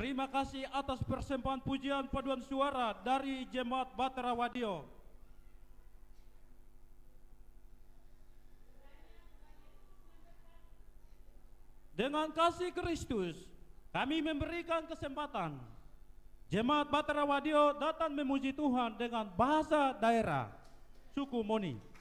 Terima kasih atas persembahan pujian paduan suara dari Jemaat Bahtera Wadio. Dengan kasih Kristus, kami memberikan kesempatan Jemaat Bahtera Wadio datang memuji Tuhan dengan bahasa daerah suku Moni.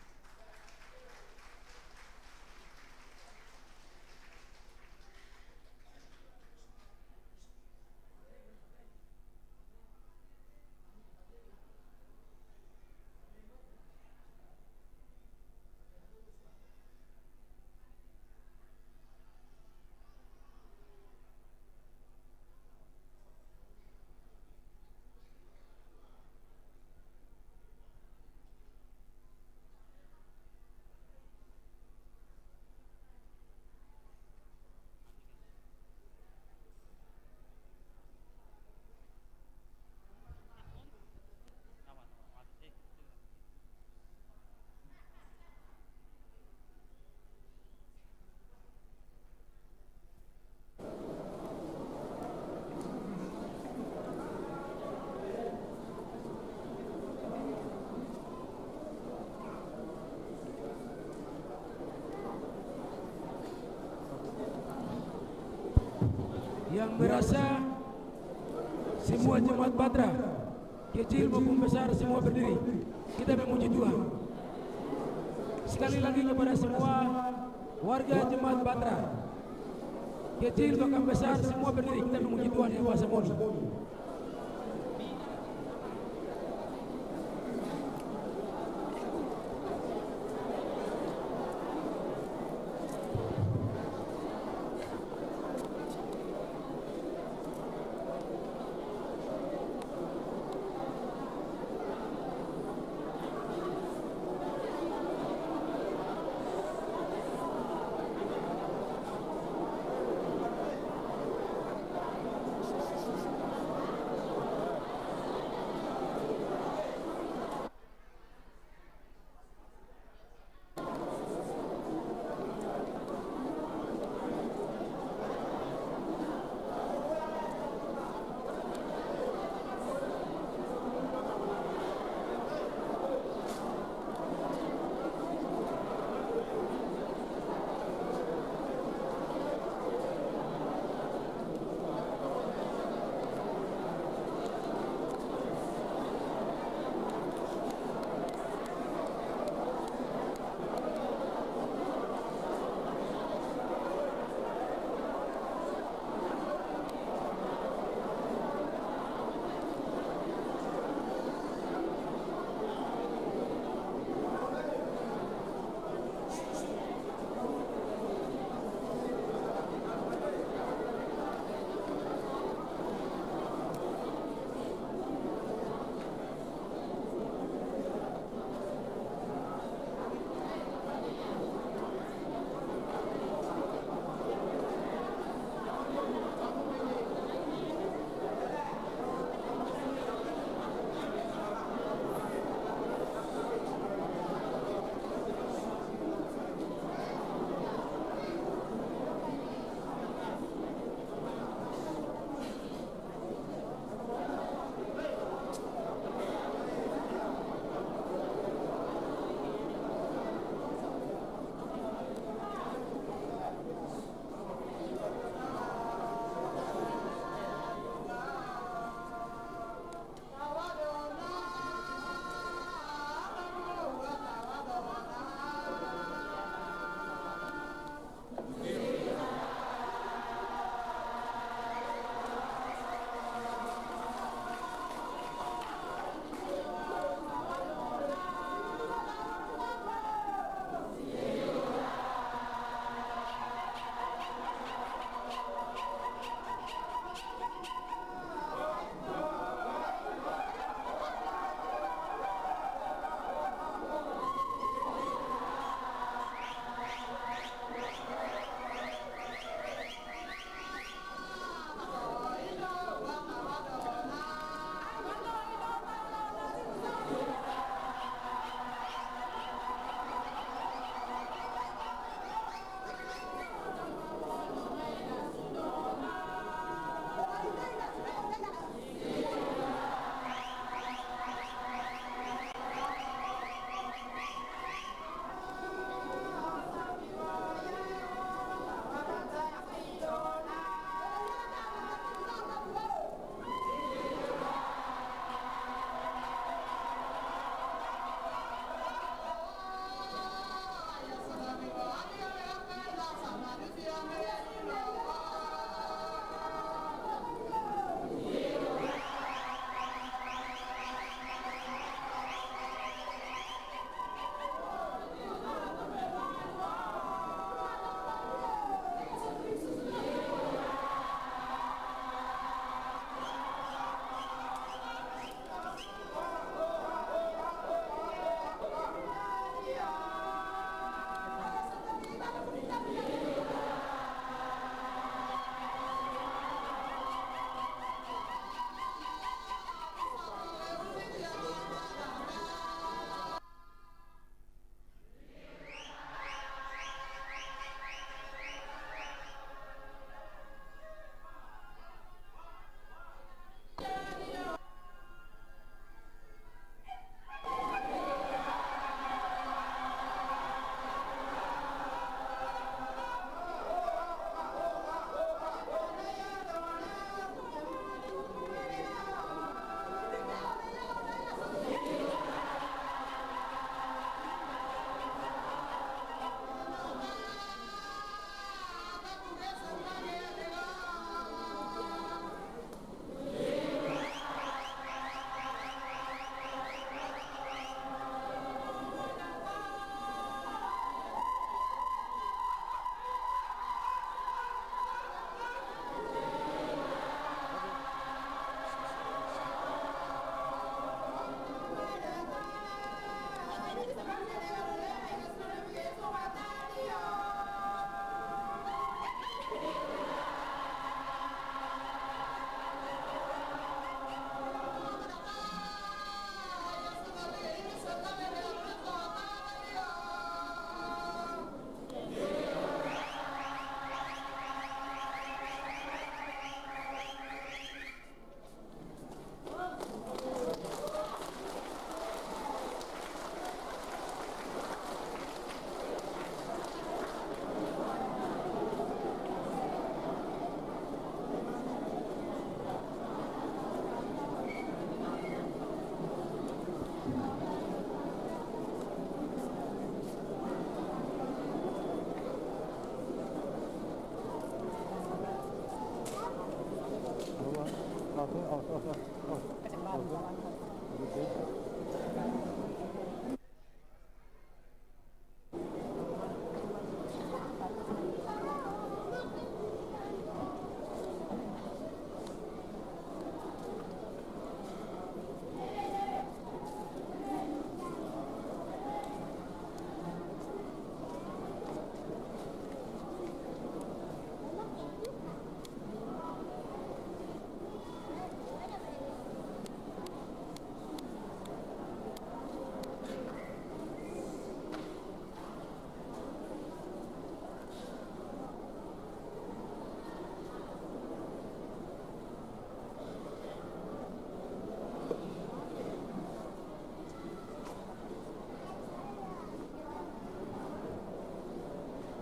Yang merasa semua jemaat Bahtera, kecil maupun besar, semua berdiri. Kita memuji Tuhan. Sekali lagi kepada semua warga jemaat Bahtera, kecil bahkan besar, semua berdiri. Kita memuji Tuhan yang Maha Moni.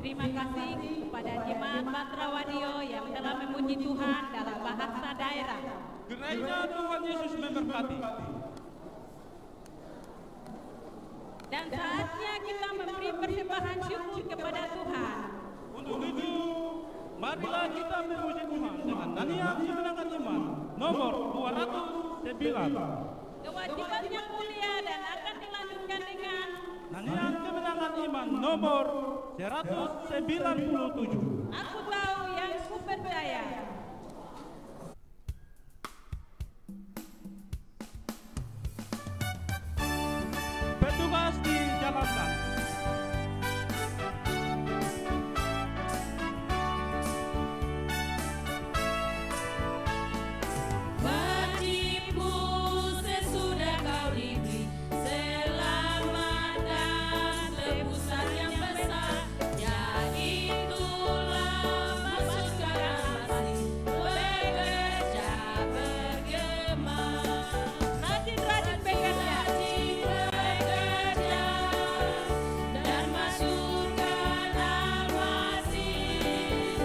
Terima kasih kepada Jemaat Batra Wadio yang telah memuji Tuhan dalam bahasa daerah. Gereja Tuhan Yesus memberkati. Dan saatnya kita memberi persembahan syukur kepada Tuhan. Untuk itu, marilah kita memuji Tuhan dengan nyanyian kemenangan iman nomor 209. Kewajiban yang mulia dan akan dilanjutkan dengan Nyanyian kemenangan iman nomor 197. Aku tahu yang ku percaya. Petugas dijalankan. Wajibmu sesudah kau diberi selamatkan tebusan yang besar, yaitulah masuk ke damai bekerja bergema. Rajin-rajin bekerja dan masukkan almasih,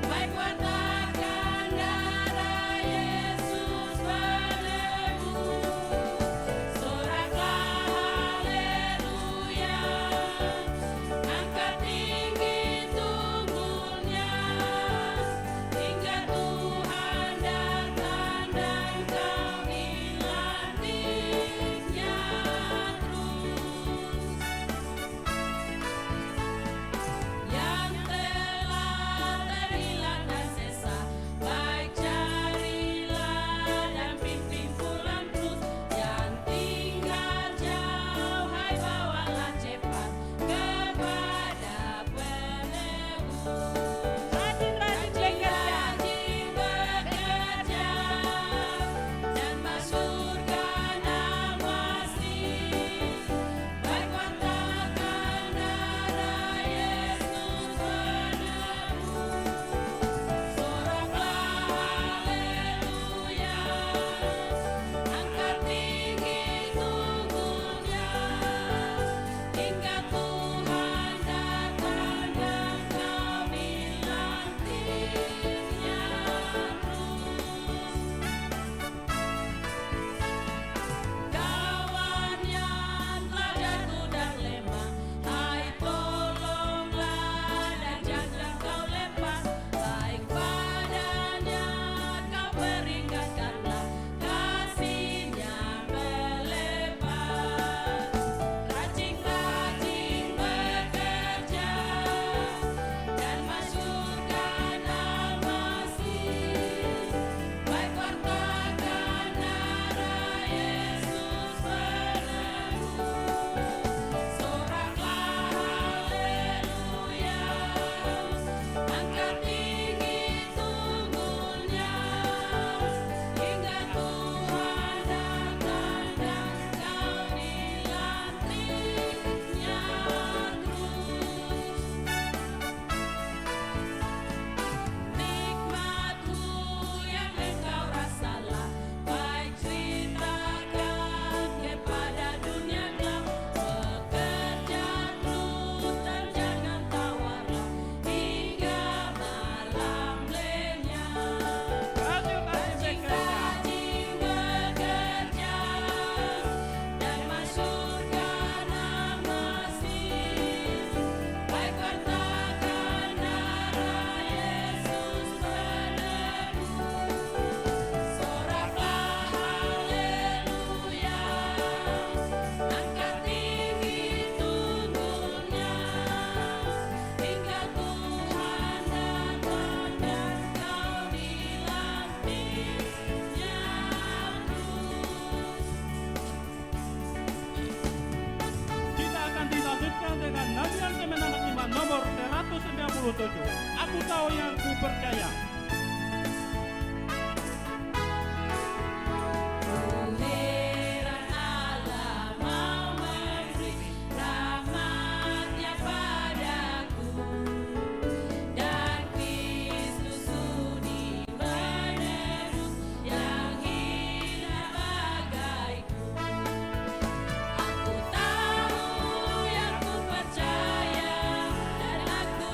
baik wartakan darah Yesus menebus. Soraklah haleluya, angkat tinggi tunggulnya, hingga Tuhan datang dan kau dilantiknya terus. Yang telah terhilang dan sesat, baik carilah dan pimpin pulang terus. Yang tinggal jauh, hai bawalah cepat kepada penebus. Rajin-rajin bekerja dan masukkan almasih, baik wartakan darah Yesus menebus. Soraklah haleluya, angkat tinggi tunggulnya, hingga Tuhan datang dan kau dilantiknya terus. Kawan yang telah jatuh dan lemah, hai tolonglah dan jangan kau lepas, baik padanya kau peringatkanlah, kasihnya melepas. Rajin-rajin bekerja dan masukkan almasih, baik wartakan darah Yesus menebus. Soraklah haleluya, angkat tinggi tunggulnya, hingga Tuhan datang dan kau dilantiknya terus. Nikmatku yang engkau rasalah, baik ceritakan kepada dunia gelap. Bekerja terus dan jangan tawarlah, hingga malam lenyap. Rajin-rajin bekerja dan masukkan almasih, baik wartakan darah Yesus menebus. Soraklah haleluya, angkat tinggi tunggulnya, hingga Tuhan datang dan kau dilantiknya terus. Kita akan dilanjutkan dengan nyanyian kemenangan iman nomor 197. Aku tahu yang ku percaya. Tuhan Allah mau memberi rahmat-Nya padaku, dan Kristus sudi menebus yang hina bagaiku. Aku tahu yang ku percaya, dan aku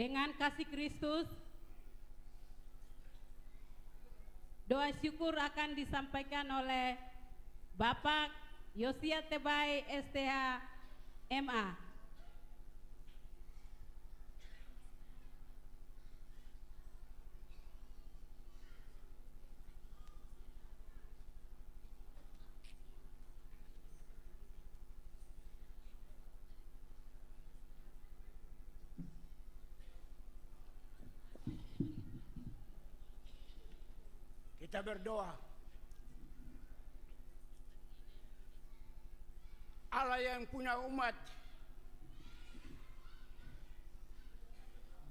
Dengan kasih Kristus, doa syukur akan disampaikan oleh Bapak Yosia Tebai STH MA. Kita berdoa. Allah yang punya umat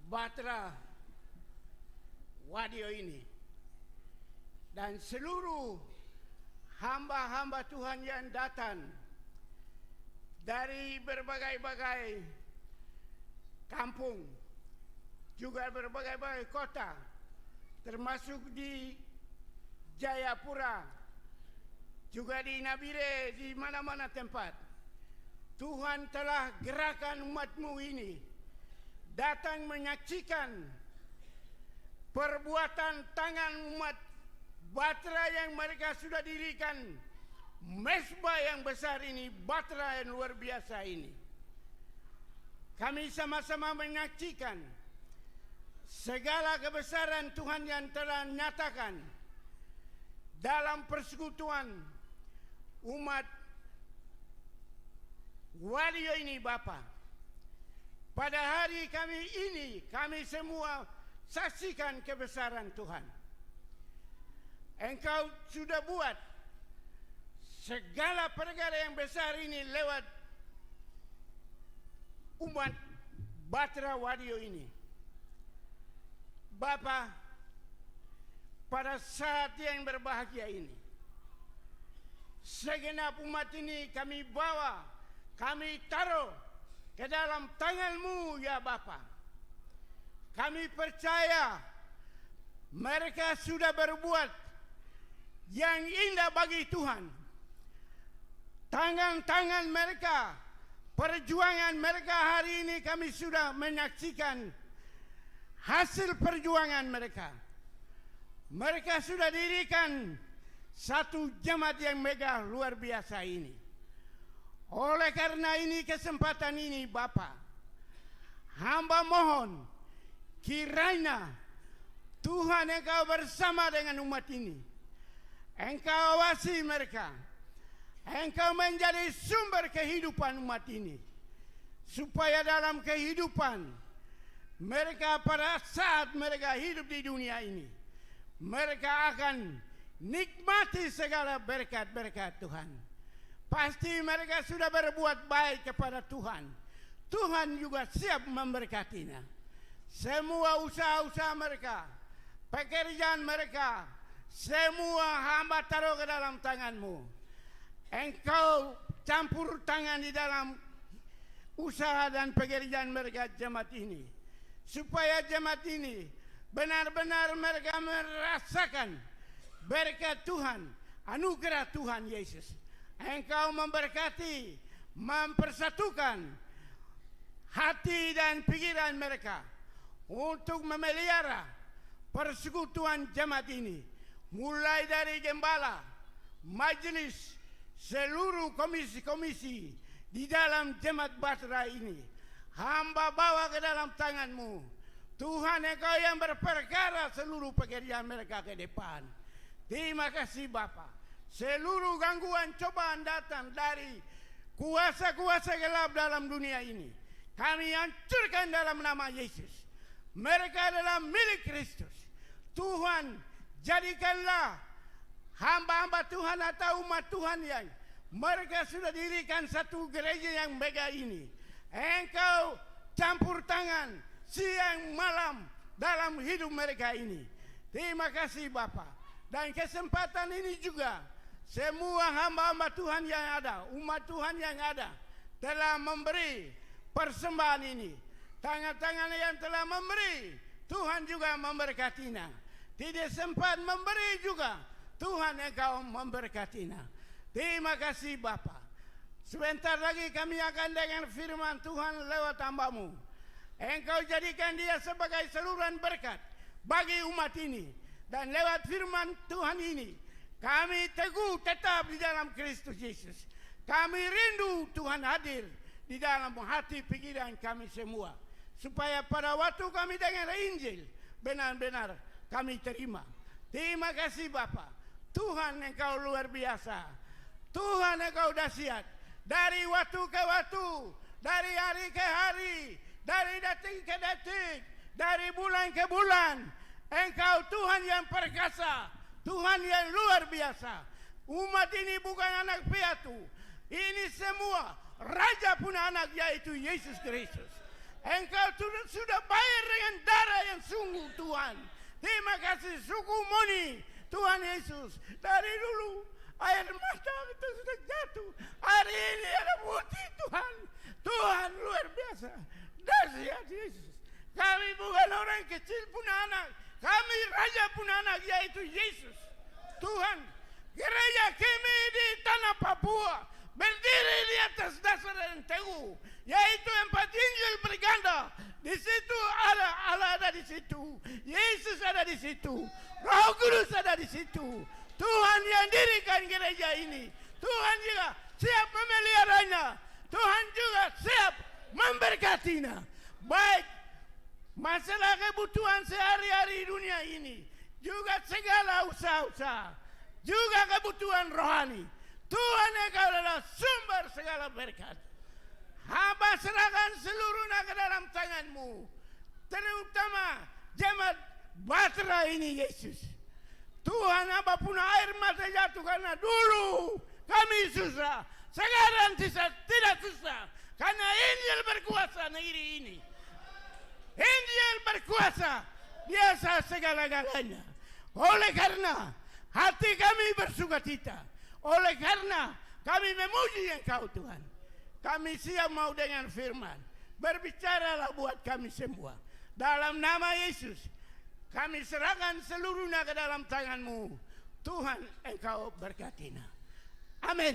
Batra Wadio ini dan seluruh hamba-hamba Tuhan yang datang dari berbagai-bagai kampung, juga berbagai-bagai kota, termasuk di Jayapura, juga di Nabire, di mana-mana tempat. Tuhan telah gerakan umat-Mu ini datang menyaksikan perbuatan tangan umat Batra yang mereka sudah dirikan, mesbah yang besar ini, Batra yang luar biasa ini. Kami sama-sama menyaksikan segala kebesaran Tuhan yang telah nyatakan dalam persekutuan umat Wadio ini, Bapa. Pada hari kami ini, kami semua saksikan kebesaran Tuhan. Engkau sudah buat segala perkara yang besar ini lewat umat Batra Wadio ini. Bapa, pada saat yang berbahagia ini, segenap umat ini kami bawa, kami taruh ke dalam tangan-Mu ya Bapa. Kami percaya mereka sudah berbuat yang indah bagi Tuhan. Tangan-tangan mereka, perjuangan mereka hari ini kami sudah menyaksikan hasil perjuangan mereka. Mereka sudah dirikan satu jemaat yang megah luar biasa ini. Oleh karena ini, kesempatan ini Bapa, hamba mohon kiranya Tuhan Engkau bersama dengan umat ini. Engkau awasi mereka. Engkau menjadi sumber kehidupan umat ini. Supaya dalam kehidupan mereka pada saat mereka hidup di dunia ini, mereka akan nikmati segala berkat-berkat Tuhan. Pasti mereka sudah berbuat baik kepada Tuhan. Tuhan juga siap memberkatinya. Semua usaha-usaha mereka, pekerjaan mereka, semua hamba taruh ke dalam tangan-Mu. Engkau campur tangan di dalam usaha dan pekerjaan mereka jemaat ini. Supaya jemaat ini benar-benar mereka merasakan berkat Tuhan, anugerah Tuhan Yesus. Engkau memberkati, mempersatukan hati dan pikiran mereka untuk memelihara persekutuan jemaat ini. Mulai dari gembala, majelis, seluruh komisi-komisi di dalam jemaat Batra ini. Hamba bawa ke dalam tangan-Mu. Tuhan Engkau yang berperkara seluruh pekerjaan mereka ke depan. Terima kasih Bapa. Seluruh gangguan cobaan datang dari kuasa-kuasa gelap dalam dunia ini, kami hancurkan dalam nama Yesus. Mereka adalah milik Kristus. Tuhan, jadikanlah hamba-hamba Tuhan atau umat Tuhan yang mereka sudah dirikan satu gereja yang megah ini. Engkau campur tangan siang malam dalam hidup mereka ini. Terima kasih Bapa. Dan kesempatan ini juga semua hamba-hamba Tuhan yang ada, umat Tuhan yang ada, telah memberi persembahan ini. Tangan-tangan yang telah memberi, Tuhan juga memberkatinya. Tidak sempat memberi juga, Tuhan Engkau memberkatinya. Terima kasih Bapa. Sebentar lagi kami akan dengar firman Tuhan lewat hamba-Mu. Engkau jadikan dia sebagai saluran berkat bagi umat ini. Dan lewat firman Tuhan ini, kami teguh tetap di dalam Kristus Yesus. Kami rindu Tuhan hadir di dalam hati pikiran kami semua. Supaya pada waktu kami dengar Injil, benar-benar kami terima. Terima kasih Bapa. Tuhan Engkau luar biasa. Tuhan Engkau dahsyat. Dari waktu ke waktu, dari hari ke hari, dari detik ke detik, dari bulan ke bulan, Engkau Tuhan yang perkasa, Tuhan yang luar biasa. Umat ini bukan anak piatu, ini semua Raja punya anak, yaitu Yesus Kristus. Engkau sudah bayar dengan darah yang sungguh Tuhan. Terima kasih suku Moni, Tuhan Yesus. Dari dulu air mata itu sudah jatuh, hari ini ada putih Tuhan. Tuhan luar biasa, dahsyat Yesus. Kami bukan orang kecil punya anak, kami Raja punya anak, yaitu Yesus. Tuhan, gereja kami di tanah Papua berdiri di atas dasar yang teguh, yaitu 4 Injil berganda. Di situ Allah ada di situ, Yesus ada di situ, Roh Kudus ada di situ. Tuhan yang dirikan gereja ini, Tuhan juga siap memeliharanya, Tuhan juga siap memberkatinya. Baik masalah kebutuhan sehari-hari dunia ini, juga segala usaha-usaha, juga kebutuhan rohani. Tuhan Engkau adalah sumber segala berkat. Hamba serahkan seluruhnya ke dalam tangan-Mu, terutama jemaat Batra ini Yesus. Tuhan, hamba punya air mata jatuh karena dulu kami susah, sekarang tidak susah, karena Injil berkuasa negeri ini. Injil berkuasa biasa segala-galanya. Oleh karena hati kami bersukacita, oleh karena kami memuji Engkau Tuhan, kami siap mau dengan firman. Berbicaralah buat kami semua. Dalam nama Yesus, kami serahkan seluruhnya ke dalam tangan-Mu. Tuhan Engkau berkatinya. Amin.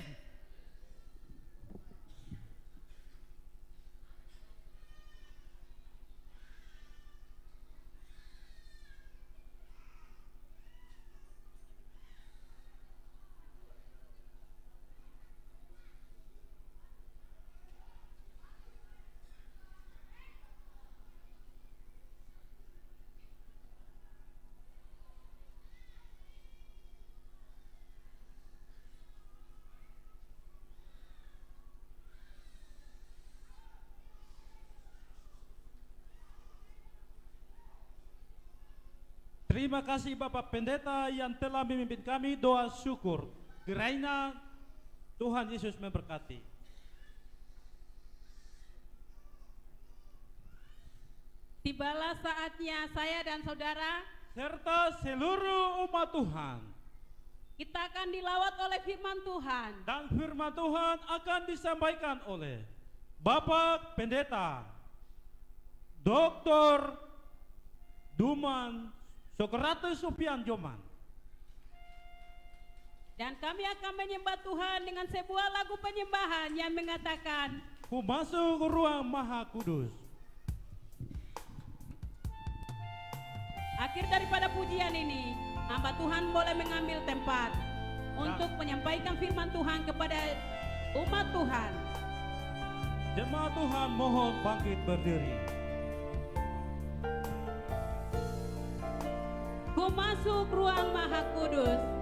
Terima kasih Bapak Pendeta yang telah memimpin kami doa syukur. Kiranya Tuhan Yesus memberkati. Tibalah saatnya saya dan saudara Serta seluruh umat Tuhan. kita akan dilawat oleh firman Tuhan. Dan firman Tuhan akan disampaikan oleh Bapak Pendeta Dr. Duman Sokrates Sopian Joman. Dan kami akan menyembah Tuhan dengan sebuah lagu penyembahan yang mengatakan, Ku masuk ruang Maha Kudus. akhir daripada pujian ini, hamba Tuhan boleh mengambil tempat untuk menyampaikan firman Tuhan kepada umat Tuhan. Jemaat Tuhan mohon bangkit berdiri. Ku masuk ruang Maha Kudus.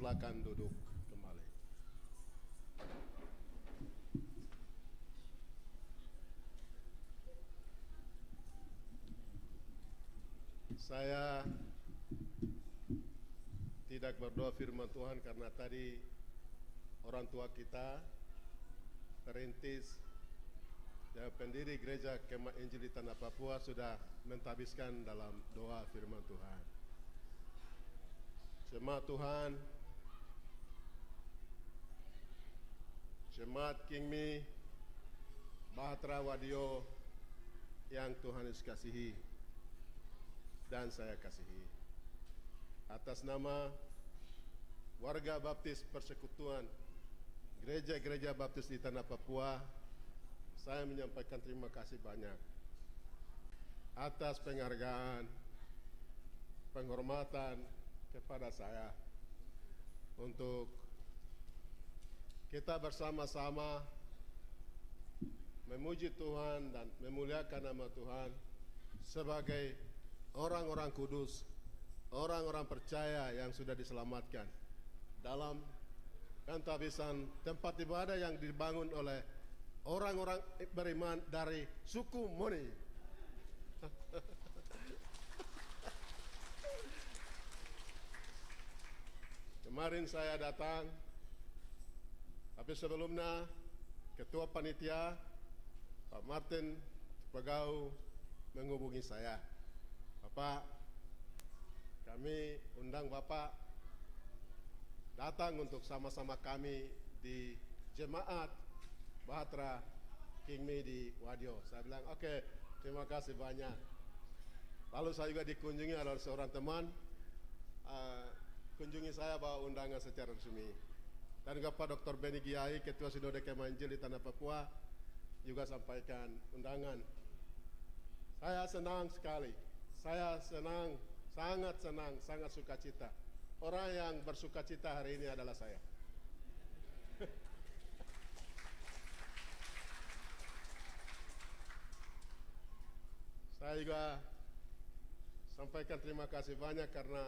Silakan duduk kembali. Saya tidak berdoa firman Tuhan karena tadi orang tua kita, perintis dan pendiri gereja Kemah Injil di Tanah Papua sudah mentabiskan dalam doa firman Tuhan. Jemaat Tuhan, Jemaat Kingmi, Bahtera Wadio yang Tuhan Yesus kasihi dan saya kasihi. Atas nama warga baptis persekutuan gereja-gereja baptis di Tanah Papua, saya menyampaikan terima kasih banyak atas penghargaan, penghormatan kepada saya untuk kita bersama-sama memuji Tuhan dan memuliakan nama Tuhan sebagai orang-orang kudus, orang-orang percaya yang sudah diselamatkan dalam pentabisan tempat ibadah yang dibangun oleh orang-orang beriman dari suku Moni. Kemarin saya datang, tapi sebelumnya Ketua Panitia Pak Martin Pegau menghubungi saya. Bapak, kami undang Bapak datang untuk sama-sama kami di Jemaat Bahtera Kingmi di Wadio. Saya bilang, oke, terima kasih banyak. Lalu saya juga dikunjungi oleh seorang teman, kunjungi saya bawa undangan secara resmi. Dan juga Pak Dr. Beni Giai, Ketua Sinode Kemah Injil di Tanah Papua, juga sampaikan undangan. Saya senang sekali. Saya senang, sangat sukacita. Orang yang bersukacita hari ini adalah saya. Saya juga sampaikan terima kasih banyak karena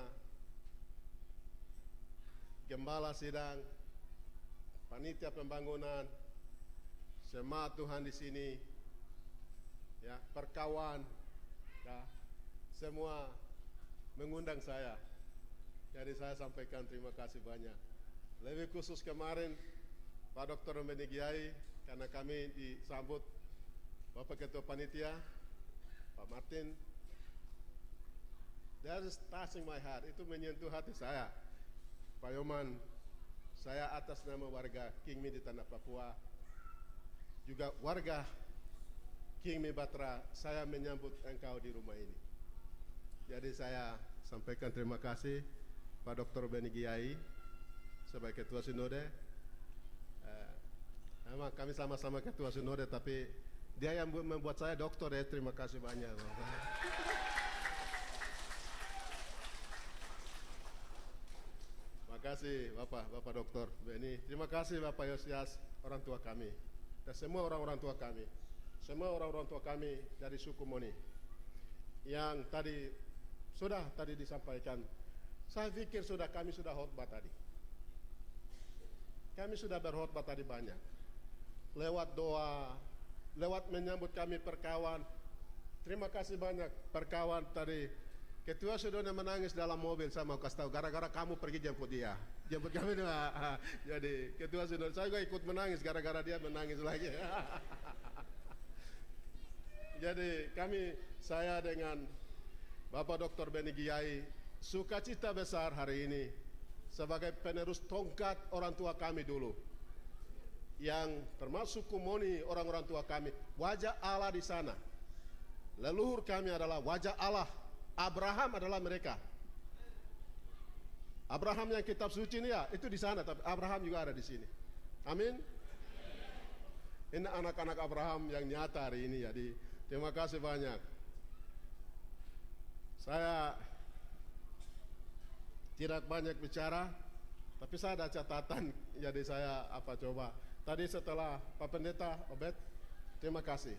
Gembala Sidang, Panitia Pembangunan, Jemaat Tuhan di sini, ya, perkawan, ya, semua mengundang saya. Jadi saya sampaikan terima kasih banyak. Lebih khusus kemarin Pak Dr. Beni Giai, karena kami disambut Bapak Ketua Panitia, Pak Martin. That is touching my heart. Itu menyentuh hati saya. Pak Yoman, saya atas nama warga Kingmi di Tanah Papua, juga warga Kingmi Bahtera, saya menyambut engkau di rumah ini. Jadi saya sampaikan terima kasih Pak Dr. Beni Giai sebagai Ketua Sinode. Memang kami sama-sama Ketua Sinode, tapi dia yang membuat saya doktor ya. Terima kasih banyak. Terima kasih Bapak Dr. Beni. Terima kasih Bapak Yosias, orang tua kami, dan semua orang-orang tua kami. Semua orang-orang tua kami dari suku Moni yang sudah disampaikan. Saya pikir kami sudah khotbah tadi. Kami sudah berkhotbah tadi banyak. Lewat doa, lewat menyambut kami perkawan. Terima kasih banyak perkawan tadi. Ketua Sinode menangis dalam mobil, saya mau kasih tahu, gara-gara kamu pergi jemput dia. Jemput kami dua. Jadi Ketua Sinode, saya juga ikut menangis gara-gara dia menangis lagi. Jadi saya dengan Bapak Dr. Beni Giai, sukacita besar hari ini sebagai penerus tongkat orang tua kami dulu, yang termasuk Kumoni, orang-orang tua kami, wajah Allah di sana. Leluhur kami adalah wajah Allah. Abraham adalah mereka. Abraham yang kitab suci ini ya, itu di sana, tapi Abraham juga ada di sini. Amin. Ini anak-anak Abraham yang nyata hari ini. Jadi terima kasih banyak. Saya tidak banyak bicara, tapi saya ada catatan. Jadi saya coba. Tadi setelah Pak Pendeta Obed, terima kasih.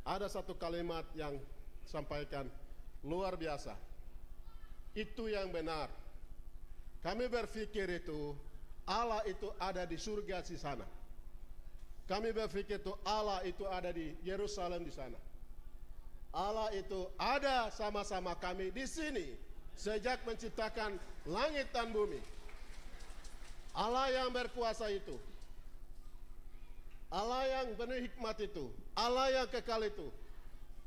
Ada satu kalimat yang sampaikan luar biasa. Itu yang benar. Kami berpikir itu Allah itu ada di surga di sana. Kami berpikir itu Allah itu ada di Yerusalem di sana. Allah itu ada sama-sama kami di sini sejak menciptakan langit dan bumi. Allah yang berkuasa itu, Allah yang penuh hikmat itu, Allah yang kekal itu,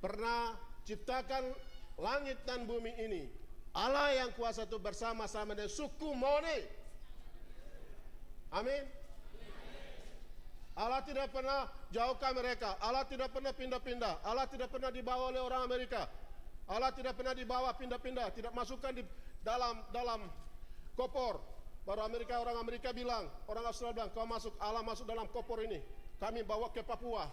pernah ciptakan langit dan bumi ini. Allah yang kuasa itu bersama-sama dengan suku Moni. Amin. Allah tidak pernah jauhkan mereka. Allah tidak pernah pindah-pindah. Allah tidak pernah dibawa oleh orang Amerika. Allah tidak pernah dibawa pindah-pindah. Tidak masukkan di dalam kopor. Baru orang Amerika bilang, orang Australia bilang, kau masuk, Allah masuk dalam kopor ini. Kami bawa ke Papua.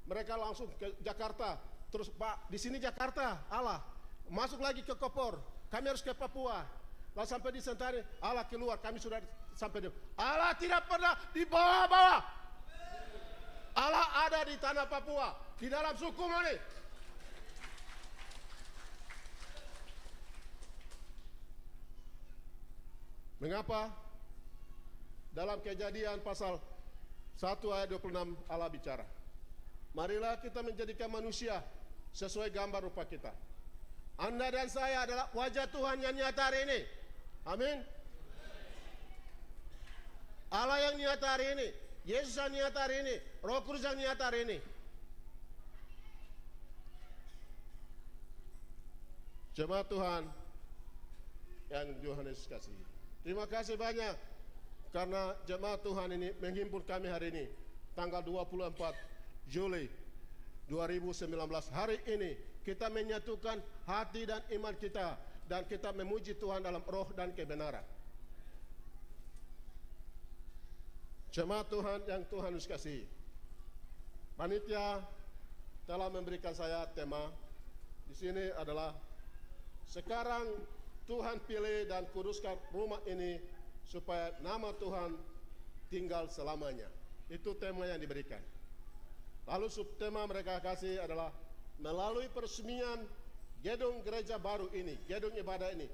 Mereka langsung ke Jakarta. Terus Pak, di sini Jakarta, Allah masuk lagi ke kopor. Kami harus ke Papua. Lalu sampai di Sentani, Allah keluar. Kami sudah sampai di. Allah tidak pernah dibawa-bawa. Allah ada di tanah Papua, di dalam suku Moni. Mengapa? Dalam Kejadian pasal 1 ayat 26 Allah bicara, marilah kita menjadikan manusia sesuai gambar rupa kita. Anda dan saya adalah wajah Tuhan yang nyata hari ini. Amin. Allah yang nyata hari ini, Yesus yang nyata hari ini, Roh Kudus yang nyata hari ini. Jemaat Tuhan yang Tuhan Yesus kasih, terima kasih banyak karena jemaat Tuhan ini menghimpun kami hari ini, tanggal 24 Juli 2019. Hari ini kita menyatukan hati dan iman kita, dan kita memuji Tuhan dalam roh dan kebenaran. Jemaat Tuhan yang Tuhan Yesus kasih, panitia telah memberikan saya tema di sini adalah sekarang Tuhan pilih dan kuduskan rumah ini supaya nama Tuhan tinggal selamanya. Itu tema yang diberikan. Lalu subtema mereka kasih adalah melalui peresmian gedung gereja baru ini, gedung ibadah ini,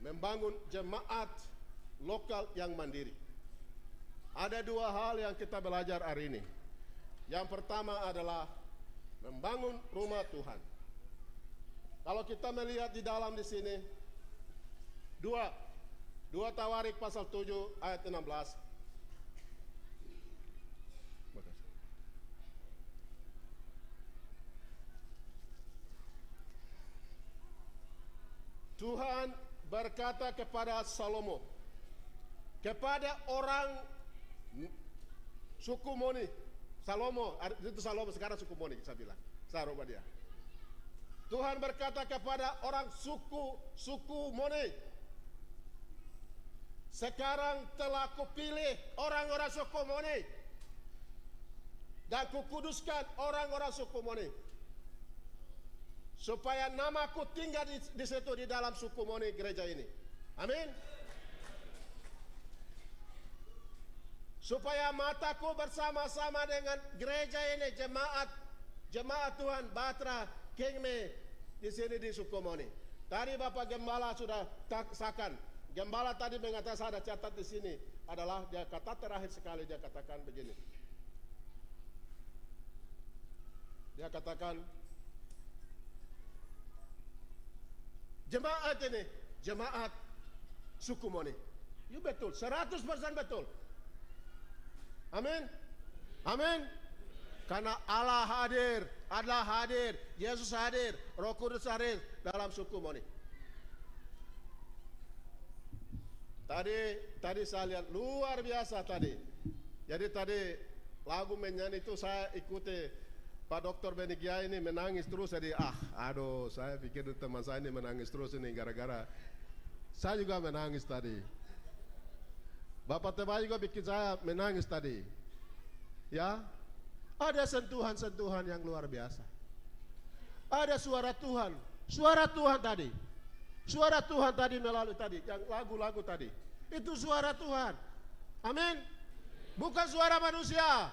membangun jemaat lokal yang mandiri. Ada dua hal yang kita belajar hari ini. Yang pertama adalah membangun rumah Tuhan. Kalau kita melihat di dalam di sini, dua Tawarik pasal 7 ayat 16. Tuhan berkata kepada Salomo, kepada orang suku Moni, Salomo, itu Salomo sekarang suku Moni, saya bilang, saya rubah dia. Tuhan berkata kepada orang suku Moni, sekarang telah kupilih orang-orang suku Moni dan kukuduskan orang-orang suku Moni, supaya namaku tinggal di situ, di dalam suku Moni gereja ini. Amin. Supaya mataku bersama-sama dengan gereja ini, jemaat Tuhan Batra Kingme di sini di suku Moni. Tadi Bapak Gembala sudah taksakan. Gembala tadi mengatakan, saya ada catat di sini, adalah dia kata terakhir sekali, dia katakan begini. Dia katakan, jemaat ini, jemaat suku Moni. You betul, 100% betul. Amin. Amin. Karena Allah hadir, Yesus hadir, Roh Kudus hadir dalam suku Moni. Tadi saya lihat luar biasa tadi. Jadi tadi lagu menyanyi itu saya ikuti. Pak Dr. Benigia ini menangis terus. Jadi saya pikir teman saya ini menangis terus ini gara-gara saya juga menangis tadi. Bapak Teba juga bikin saya menangis tadi. Ya, ada sentuhan-sentuhan yang luar biasa. Ada suara Tuhan tadi. Suara Tuhan tadi melalui tadi, yang lagu-lagu tadi. Itu suara Tuhan. Amin. Bukan suara manusia.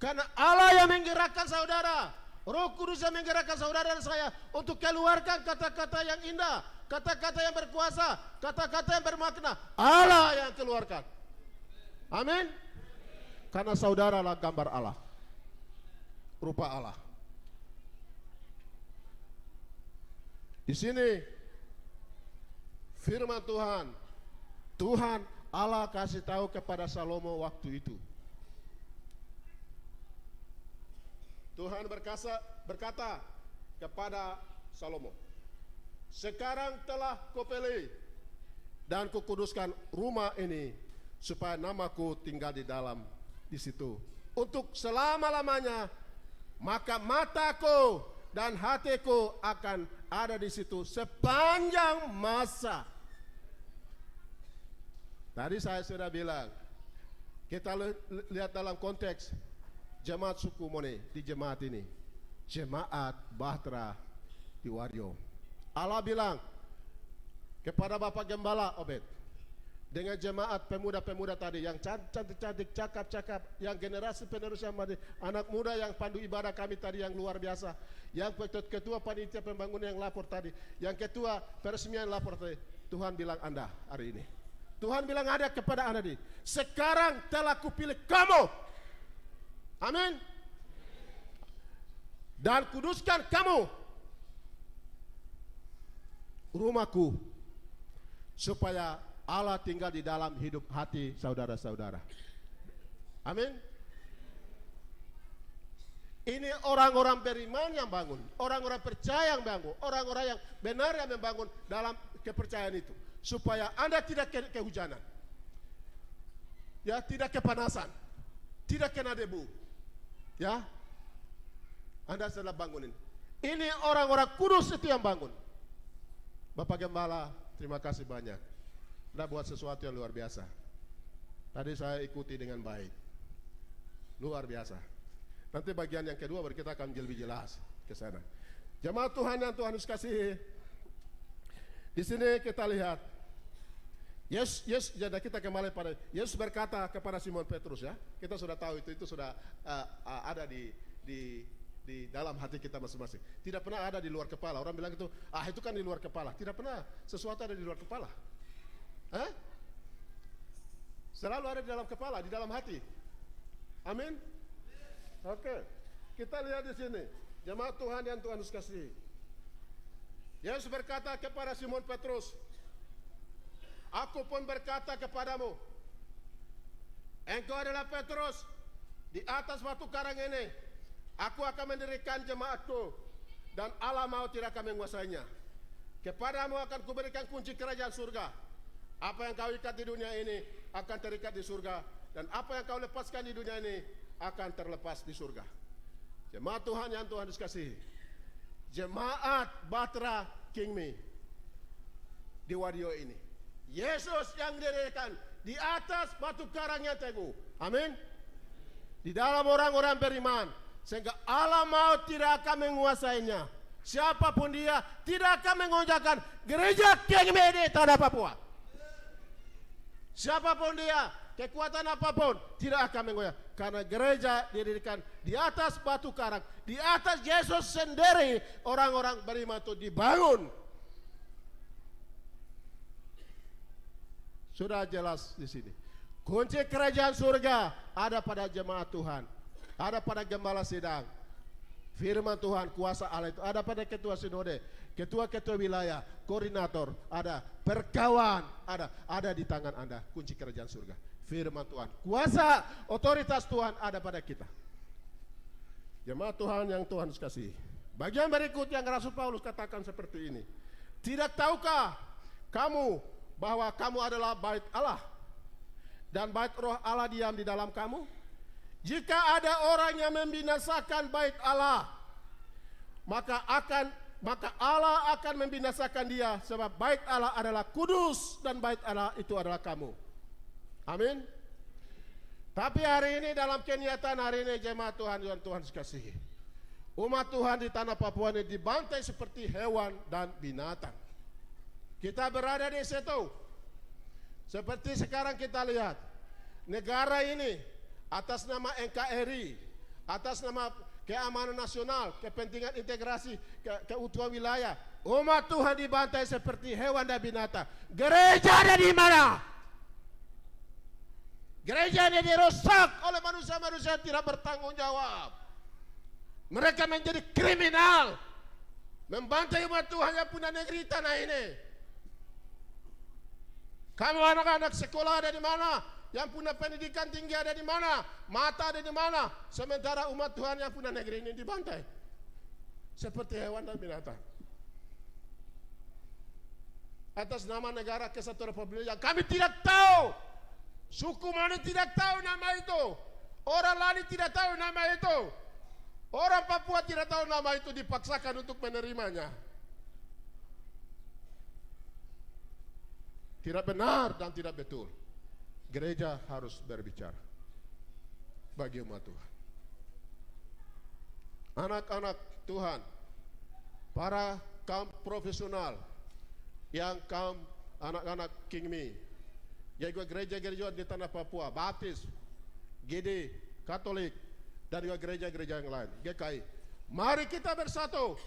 Karena Allah yang menggerakkan saudara. Roh Kudus yang menggerakkan saudara dan saya untuk keluarkan kata-kata yang indah, kata-kata yang berkuasa, kata-kata yang bermakna. Allah yang keluarkan. Amin. Karena saudara adalah gambar Allah, rupa Allah. Di sini firman Tuhan Allah kasih tahu kepada Salomo waktu itu. Tuhan berkata kepada Salomo, sekarang telah kau pilih dan kau kuduskan rumah ini supaya namaku tinggal di situ untuk selama-lamanya, maka mataku dan hatiku akan ada di situ sepanjang masa. Tadi saya sudah bilang, kita lihat dalam konteks jemaat suku Mone di jemaat ini, jemaat Bahtera di Wario. Allah bilang kepada Bapak Gembala Obed dengan jemaat pemuda-pemuda tadi yang cantik-cantik, cakap-cakap, yang generasi penerus yang anak muda yang pandu ibadah kami tadi yang luar biasa, yang ketua panitia pembangunan yang lapor tadi, yang ketua peresmian lapor tadi. Tuhan bilang Anda hari ini, Tuhan bilang ada kepada Anda ini, sekarang telah kupilih kamu. Amin. Dan kuduskan kamu rumahku supaya Allah tinggal di dalam hidup hati saudara-saudara. Amin. Ini orang-orang beriman yang bangun, orang-orang percaya yang bangun, orang-orang yang benar yang membangun dalam kepercayaan itu, supaya Anda tidak kehujanan, ya, tidak kepanasan, tidak kena debu, ya. Anda sedang bangunin. Ini orang-orang kudus itu yang bangun. Bapak Gembala, terima kasih banyak. Anda buat sesuatu yang luar biasa. Tadi saya ikuti dengan baik, luar biasa. Nanti bagian yang kedua baru kita akan lebih jelas ke sana. Jemaat Tuhan yang Tuhan kasihi, di sini kita lihat Yesus, jadi kita kembali pada Yesus berkata kepada Simon Petrus, ya. Kita sudah tahu itu sudah ada di dalam hati kita masing-masing. Tidak pernah ada di luar kepala. Orang bilang itu kan di luar kepala. Tidak pernah sesuatu ada di luar kepala. Selalu ada di dalam kepala, di dalam hati. Amin. Oke. Kita lihat di sini, jemaat Tuhan yang Tuhan kasihi. Yesus berkata kepada Simon Petrus, aku pun berkata kepadamu, engkau adalah Petrus, di atas batu karang ini aku akan mendirikan jemaatku, dan Allah mau tidak akan menguasainya. Kepadamu akan kuberikan kunci kerajaan surga. Apa yang kau ikat di dunia ini akan terikat di surga, dan apa yang kau lepaskan di dunia ini akan terlepas di surga. Jemaat Tuhan yang Tuhan kasihi, jemaat Bahtera Kingmi di Wadio ini, Yesus yang didirikan di atas batu karang yang teguh. Amin. Di dalam orang-orang beriman, sehingga Allah mau tidak akan menguasainya. Siapapun dia tidak akan mengonjakkan gereja Kingmi di tanah Papua. Siapapun dia, kekuatan apapun tidak akan menggoyah, karena gereja didirikan di atas batu karang, di atas Yesus sendiri. Orang-orang beriman itu dibangun. Sudah jelas di sini. Kunci kerajaan surga ada pada jemaat Tuhan, ada pada gembala sidang. Firman Tuhan, kuasa Allah itu ada pada ketua sinode, ketua-ketua wilayah, koordinator, ada perkawan, ada di tangan Anda kunci kerajaan surga. Firman Tuhan, kuasa, otoritas Tuhan ada pada kita. Jemaat Tuhan yang Tuhan kasihi. Bagian berikut yang Rasul Paulus katakan seperti ini. Tidak tahukah kamu bahwa kamu adalah bait Allah dan bait roh Allah diam di dalam kamu? Jika ada orang yang membinasakan bait Allah, maka Allah akan membinasakan dia, sebab bait Allah adalah kudus dan bait Allah itu adalah kamu. Amin. Tapi hari ini dalam kenyataan hari ini jemaat Tuhan yang Tuhan kasihi, umat Tuhan di tanah Papua ini dibantai seperti hewan dan binatang. Kita berada di situ. Seperti sekarang kita lihat negara ini atas nama NKRI, atas nama keamanan nasional, kepentingan integrasi, keutuhan wilayah. Umat Tuhan dibantai seperti hewan dan binatang. Gereja ada di mana? Gereja ini dirusak oleh manusia-manusia yang tidak bertanggung jawab. Mereka menjadi kriminal, membantai umat Tuhan yang punya negeri tanah ini. Kamu anak-anak sekolah ada di mana? Yang punya pendidikan tinggi ada di mana? Mata ada di mana? Sementara umat Tuhan yang punya negeri ini dibantai seperti hewan dan binatang. Atas nama negara kesatuan Republik yang kami tidak tahu, suku mana tidak tahu nama itu, orang lain tidak tahu nama itu, orang Papua tidak tahu nama itu, dipaksakan untuk menerimanya. Tidak benar dan tidak betul. Gereja harus berbicara bagi umat Tuhan. Anak-anak Tuhan, para kaum profesional, yang kaum anak-anak Kingmi, yaitu gereja-gereja di tanah Papua, Baptis, GD, Katolik, dan juga gereja-gereja yang lain, GKI. Mari kita bersatu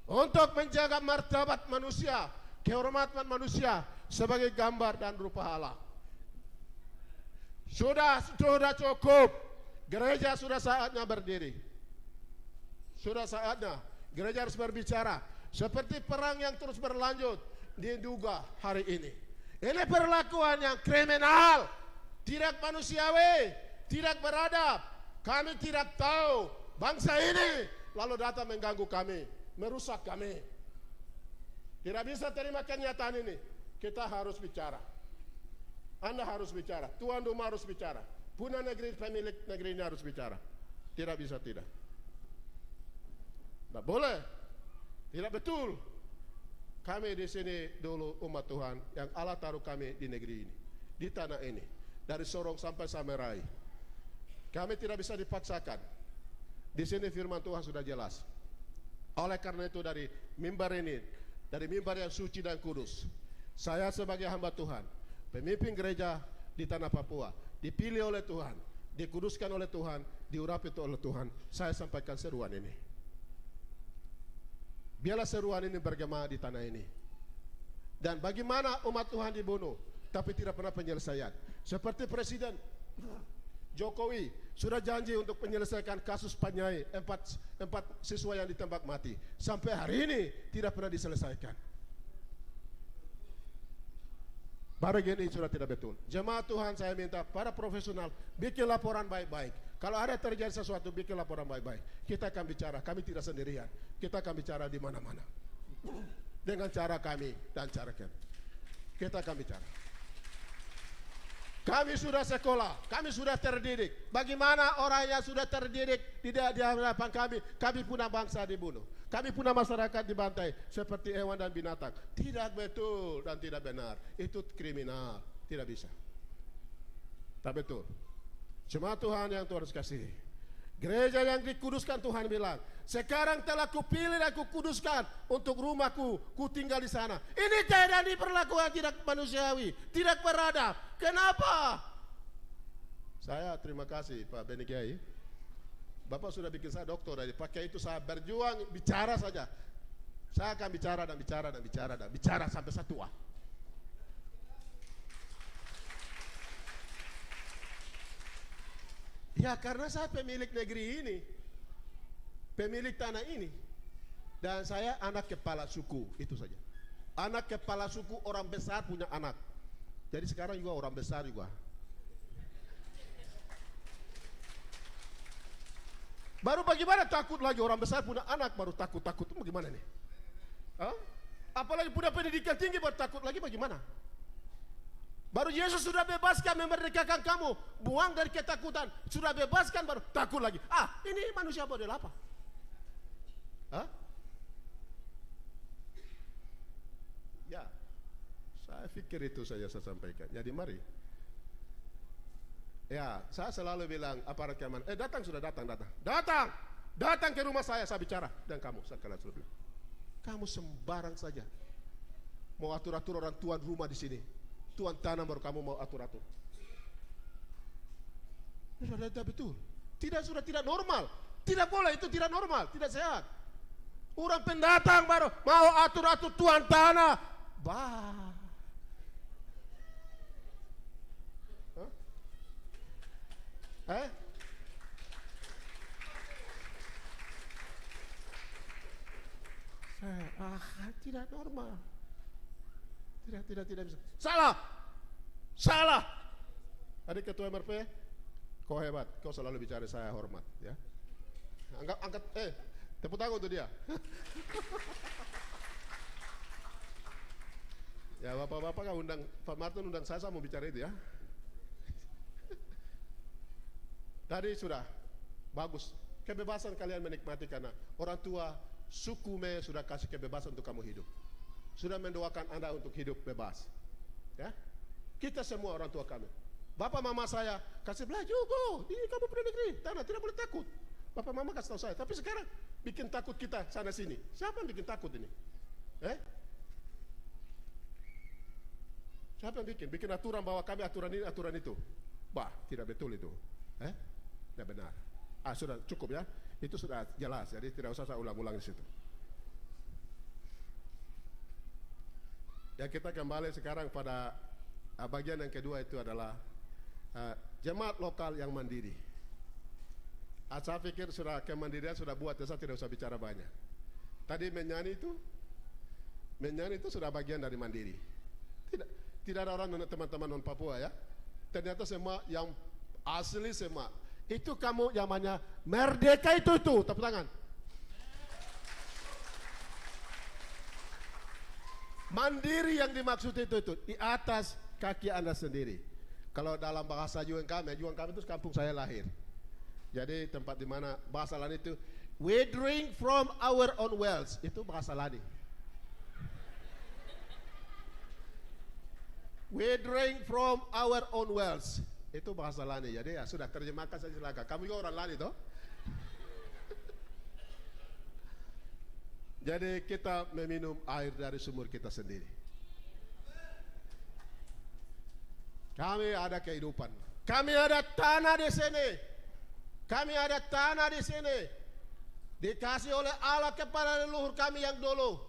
untuk menjaga martabat manusia, kehormatan manusia sebagai gambar dan rupa Allah. Sudah cukup. Gereja sudah saatnya berdiri. Sudah saatnya gereja harus berbicara. Seperti perang yang terus berlanjut diduga hari ini. Ini perlakuan yang kriminal, tidak manusiawi, tidak beradab. Kami tidak tahu bangsa ini, lalu datang mengganggu kami, merusak kami. Tidak bisa terima kenyataan ini. Kita harus bicara. Anda harus bicara, tuan rumah harus bicara, punya negeri, pemilik negeri ini harus bicara. Tidak bisa tidak. Tidak boleh, tidak betul. Kami di sini dulu umat Tuhan yang Allah taruh kami di negeri ini, di tanah ini, dari Sorong sampai Samerai. Kami tidak bisa dipaksakan. Di sini firman Tuhan sudah jelas. Oleh karena itu dari mimbar ini, dari mimbar yang suci dan kudus, saya sebagai hamba Tuhan, pemimpin gereja di tanah Papua, dipilih oleh Tuhan, dikuduskan oleh Tuhan, diurapi oleh Tuhan, saya sampaikan seruan ini. Biarlah seruan ini bergema di tanah ini. Dan bagaimana umat Tuhan dibunuh, tapi tidak pernah penyelesaian. Seperti Presiden Jokowi sudah janji untuk menyelesaikan kasus Panyai, empat siswa yang ditembak mati. Sampai hari ini tidak pernah diselesaikan. Bagian ini sudah tidak betul. Jemaat Tuhan, saya minta para profesional bikin laporan baik-baik. Kalau ada terjadi sesuatu, bikin laporan baik-baik. Kita akan bicara, kami tidak sendirian. Kita akan bicara di mana-mana. Dengan cara kami dan cara kami. Kita akan bicara. Kami sudah sekolah, kami sudah terdidik. Bagaimana orang yang sudah terdidik di hadapan kami punya bangsa dibunuh. Kami punya masyarakat dibantai seperti hewan dan binatang. Tidak betul dan tidak benar. Itu kriminal. Tidak bisa. Tak betul. Jemaat Tuhan yang Tuhan kasihi, gereja yang dikuduskan Tuhan bilang, sekarang telah kupilih dan kukuduskan untuk rumahku, ku tinggal di sana. Ini tidak diperlakukan tidak manusiawi, tidak beradab. Kenapa? Saya terima kasih Pak Beni Kiai. Bapak sudah bikin saya doktor, dari pakai itu saya berjuang bicara saja. Saya akan bicara dan bicara dan bicara dan bicara sampai saya tua. Ya karena saya pemilik negeri ini, pemilik tanah ini, dan saya anak kepala suku, itu saja. Anak kepala suku, orang besar punya anak. Jadi sekarang juga orang besar juga. Baru bagaimana takut lagi, orang besar punya anak baru takut-takut, itu bagaimana nih? Hah? Apalagi punya pendidikan tinggi baru takut lagi, bagaimana? Baru Yesus sudah bebaskan, memerdekakan kamu, buang dari ketakutan, sudah bebaskan baru takut lagi. Ah, ini manusia model apa? Hah? Ya, saya pikir itu saja saya sampaikan. Jadi mari. Ya, saya selalu bilang aparat keamanan, datang ke rumah saya bicara dan kamu, saya kalian sudah bilang, kamu sembarang saja mau atur-atur orang tuan rumah di sini, tuan tanah baru kamu mau atur-atur. Sudah tidak betul, sudah tidak normal. Tidak boleh, itu tidak normal, tidak sehat. Orang pendatang baru mau atur-atur tuan tanah. Bah. Hah? Tidak normal. Tidak bisa. Salah. Adik ketua MRP, kau hebat, kau selalu bicara saya hormat, ya. Angkat, tepuk tangan untuk dia. Ya bapak-bapak kan undang, Pak Martin undang saya mau bicara itu ya. Tadi sudah, bagus. Kebebasan kalian menikmati karena orang tua suku Me sudah kasih kebebasan untuk kamu hidup. Sudah mendoakan Anda untuk hidup bebas. Ya, kita semua orang tua kami. Bapak mama saya kasih belajar juga. Ini kamu pergi negeri, tanah tidak boleh takut. Bapak mama kasih tahu saya. Tapi sekarang bikin takut kita sana sini. Siapa yang bikin takut ini? Siapa yang bikin? Bikin aturan bahwa kami aturan ini, aturan itu. Bah, tidak betul itu. Tidak benar. Sudah cukup ya. Itu sudah jelas. Jadi tidak usah saya ulang-ulang di situ. Ya, kita kembali sekarang pada bagian yang kedua, itu adalah jemaat lokal yang mandiri. Saya pikir sudah kemandirian sudah buat, saya tidak usah bicara banyak. Tadi menyanyi itu sudah bagian dari mandiri. Tidak ada orang teman-teman non Papua ya. Ternyata semua yang asli semua. Itu kamu zamannya merdeka itu tepuk tangan. Mandiri yang dimaksud itu di atas kaki Anda sendiri. Kalau dalam bahasa Juang kami itu kampung saya lahir. Jadi tempat di mana bahasa Lani itu we drink from our own wells, itu bahasa Lani. We drink from our own wells, itu bahasa Lani. Jadi ya sudah, terjemahkan saja silakan. Kamu juga orang Lani toh? Jadi kita meminum air dari sumur kita sendiri. Kami ada kehidupan. Kami ada tanah di sini. Kami ada tanah di sini. Dikasih oleh Allah kepada leluhur kami yang dulu.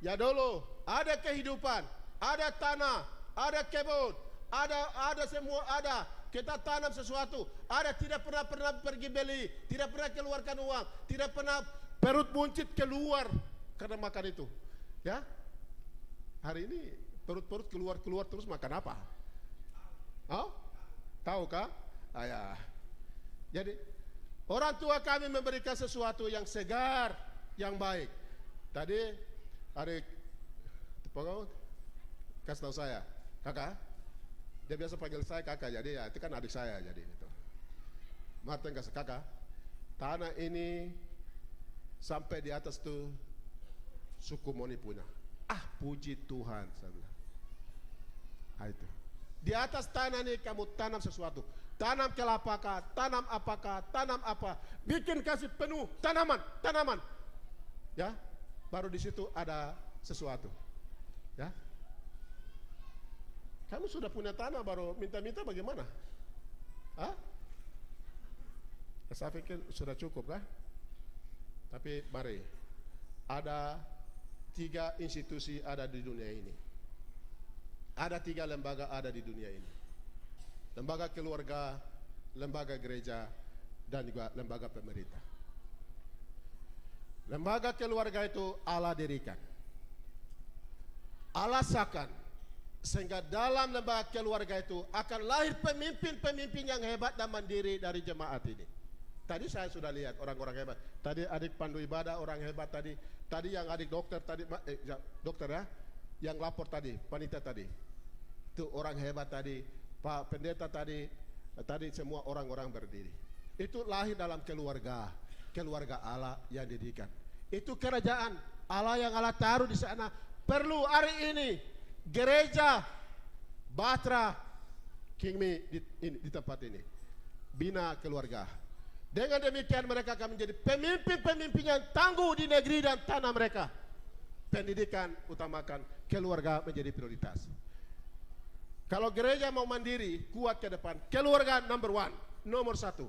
Ya dulu ada kehidupan, ada tanah, ada kebun, ada semua ada. Kita tanam sesuatu. Ada, tidak pernah pergi beli, tidak pernah keluarkan uang, tidak pernah perut buncit keluar karena makan itu. Ya. Hari ini perut keluar terus makan apa? Tahu kah? Ya. Jadi orang tua kami memberikan sesuatu yang segar, yang baik. Tadi adik kasih tahu saya, kakak. Dia biasa panggil saya kakak, jadi ya itu kan adik saya jadi itu. Martin kasih kakak. Tanah ini sampai di atas tuh suku Moni punya. Puji Tuhan, saya bilang. Itu. Di atas tanah ini kamu tanam sesuatu. Tanam kelapa kah, tanam apakah, tanam apa. Bikin kasih penuh tanaman. Ya, baru di situ ada sesuatu. Ya. Kamu sudah punya tanah baru minta-minta bagaimana? Saya pikir sudah cukup kah? Tapi mari, ada 3 institusi ada di dunia ini. Ada 3 lembaga ada di dunia ini. Lembaga keluarga, lembaga gereja, dan juga lembaga pemerintah. Lembaga keluarga itu Allah dirikan, Allah sahkan, sehingga dalam lembaga keluarga itu akan lahir pemimpin-pemimpin yang hebat dan mandiri dari jemaat ini. Tadi saya sudah lihat orang-orang hebat. Tadi adik pandu ibadah orang hebat tadi. Tadi yang adik dokter tadi, dokter ya, yang lapor tadi, panitia tadi. Itu orang hebat tadi. Pak pendeta tadi semua orang-orang berdiri. Itu lahir dalam keluarga Allah yang didikan. Itu kerajaan Allah yang Allah taruh di sana. Perlu hari ini gereja Batra Kingmi di tempat ini bina keluarga. Dengan demikian mereka akan menjadi pemimpin-pemimpin yang tangguh di negeri dan tanah mereka. Pendidikan utamakan, keluarga menjadi prioritas. Kalau gereja mau mandiri, kuat ke depan, keluarga nomor 1.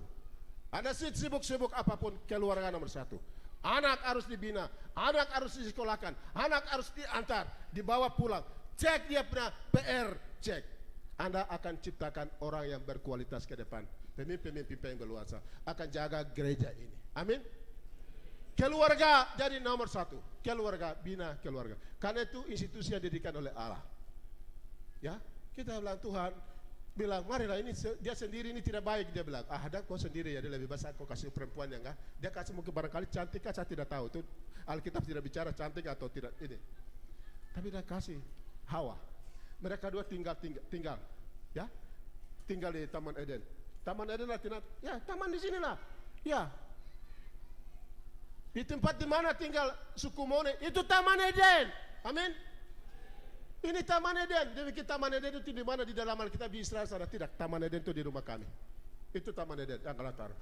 Anda sibuk-sibuk apapun, keluarga nomor satu. Anak harus dibina, anak harus disekolahkan, anak harus diantar, dibawa pulang. Cek dia punya PR, cek. Anda akan ciptakan orang yang berkualitas ke depan. Pemimpin-pemimpin yang berluasa akan jaga gereja ini. Amin. Keluarga jadi nomor satu. Keluarga, bina keluarga. Karena itu institusi yang didirikan oleh Allah. Ya, kita bilang Tuhan bilang, marilah ini dia sendiri ini tidak baik. Dia bilang, ada kau sendiri ya, dia lebih besar kau kasih perempuan yang enggak. Dia kasih mungkin barangkali cantik, saya tidak tahu. Itu Alkitab tidak bicara cantik atau tidak ini. Tapi dia kasih Hawa. Mereka dua tinggal, ya, tinggal di Taman Eden. Taman Eden artinya, ya taman di sinilah, ya. Di tempat di mana tinggal suku Mone, itu Taman Eden. Amin. Ini Taman Eden. Dia bikin Taman Eden itu di mana di dalam Alkitab di Israel sana tidak. Taman Eden itu di rumah kami. Itu Taman Eden yang latar.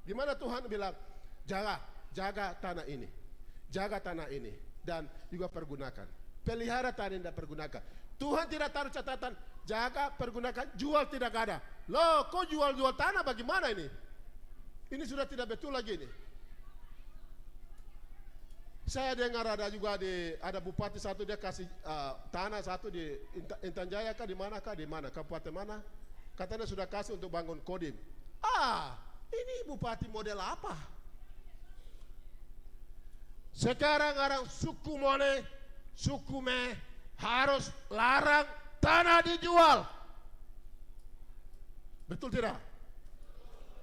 Di mana Tuhan bilang, jaga tanah ini, jaga tanah ini dan juga pergunakan. Pelihara tanah ini dan pergunakan. Tuhan tidak taruh catatan, jaga, pergunakan, jual tidak ada. Loh, kok jual tanah bagaimana ini? Ini sudah tidak betul lagi ini. Saya dengar ada juga ada bupati satu dia kasih tanah satu di Intan Jaya kah di mana kabupaten mana, katanya sudah kasih untuk bangun kodim. Ini bupati model apa? Sekarang orang suku Mone, suku Me harus larang tanah dijual. Betul tidak?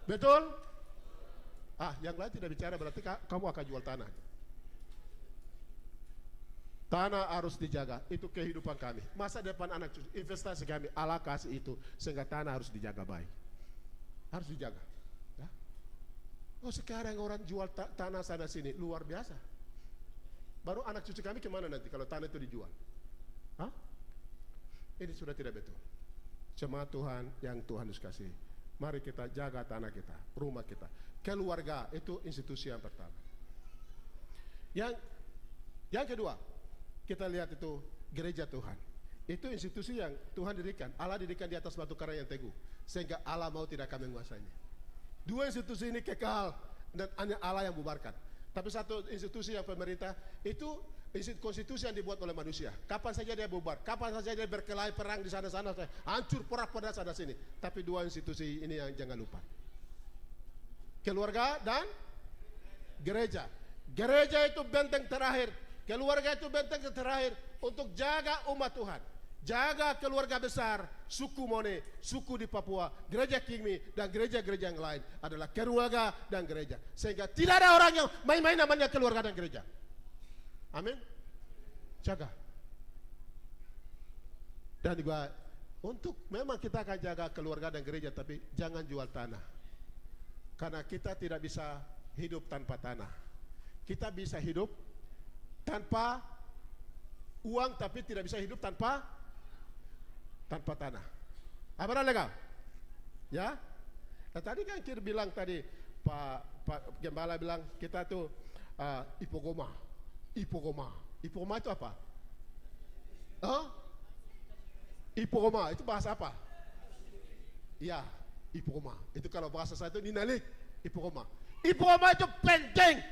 Betul? Yang lain tidak bicara berarti kamu akan jual tanah. Tanah harus dijaga, itu kehidupan kami. Masa depan anak cucu, investasi kami, Allah kasih itu, sehingga tanah harus dijaga baik. Harus dijaga. Ya? Sekarang orang jual tanah sana sini, luar biasa. Baru anak cucu kami kemana nanti kalau tanah itu dijual? Ini sudah tidak betul. Jemaat Tuhan yang Tuhan kasih, mari kita jaga tanah kita, rumah kita. Keluarga itu institusi yang pertama. Yang kedua, kita lihat itu gereja Tuhan. Itu institusi yang Tuhan dirikan. Allah dirikan di atas batu karang yang teguh, sehingga Allah mau tidak akan menguasainya. Dua institusi ini kekal dan hanya Allah yang bubarkan. Tapi satu institusi yang pemerintah itu konstitusi yang dibuat oleh manusia. Kapan saja dia bubar, kapan saja dia berkelahi perang di sana-sana, hancur porak-porak sana sini. Tapi dua institusi ini yang jangan lupa. Keluarga dan gereja. Gereja itu benteng terakhir. Keluarga itu benteng terakhir untuk jaga umat Tuhan. Jaga keluarga besar, suku Mone, suku di Papua, gereja Kingmi, dan gereja-gereja yang lain adalah keluarga dan gereja. Sehingga tidak ada orang yang main-main namanya keluarga dan gereja. Amin. Jaga. Dan juga untuk memang kita akan jaga keluarga dan gereja, tapi jangan jual tanah. Karena kita tidak bisa hidup tanpa tanah. Kita bisa hidup tanpa uang, tapi tidak bisa hidup tanpa tanah. Apa legal? Ya? Nah, tadi kan kita bilang tadi Pak Gembala bilang kita tuh Ipogoma itu apa? Ipogoma itu bahasa apa? Iya, Ipogoma. Itu kalau bahasa saya itu ninalik Ipogoma. Ipogoma itu penting.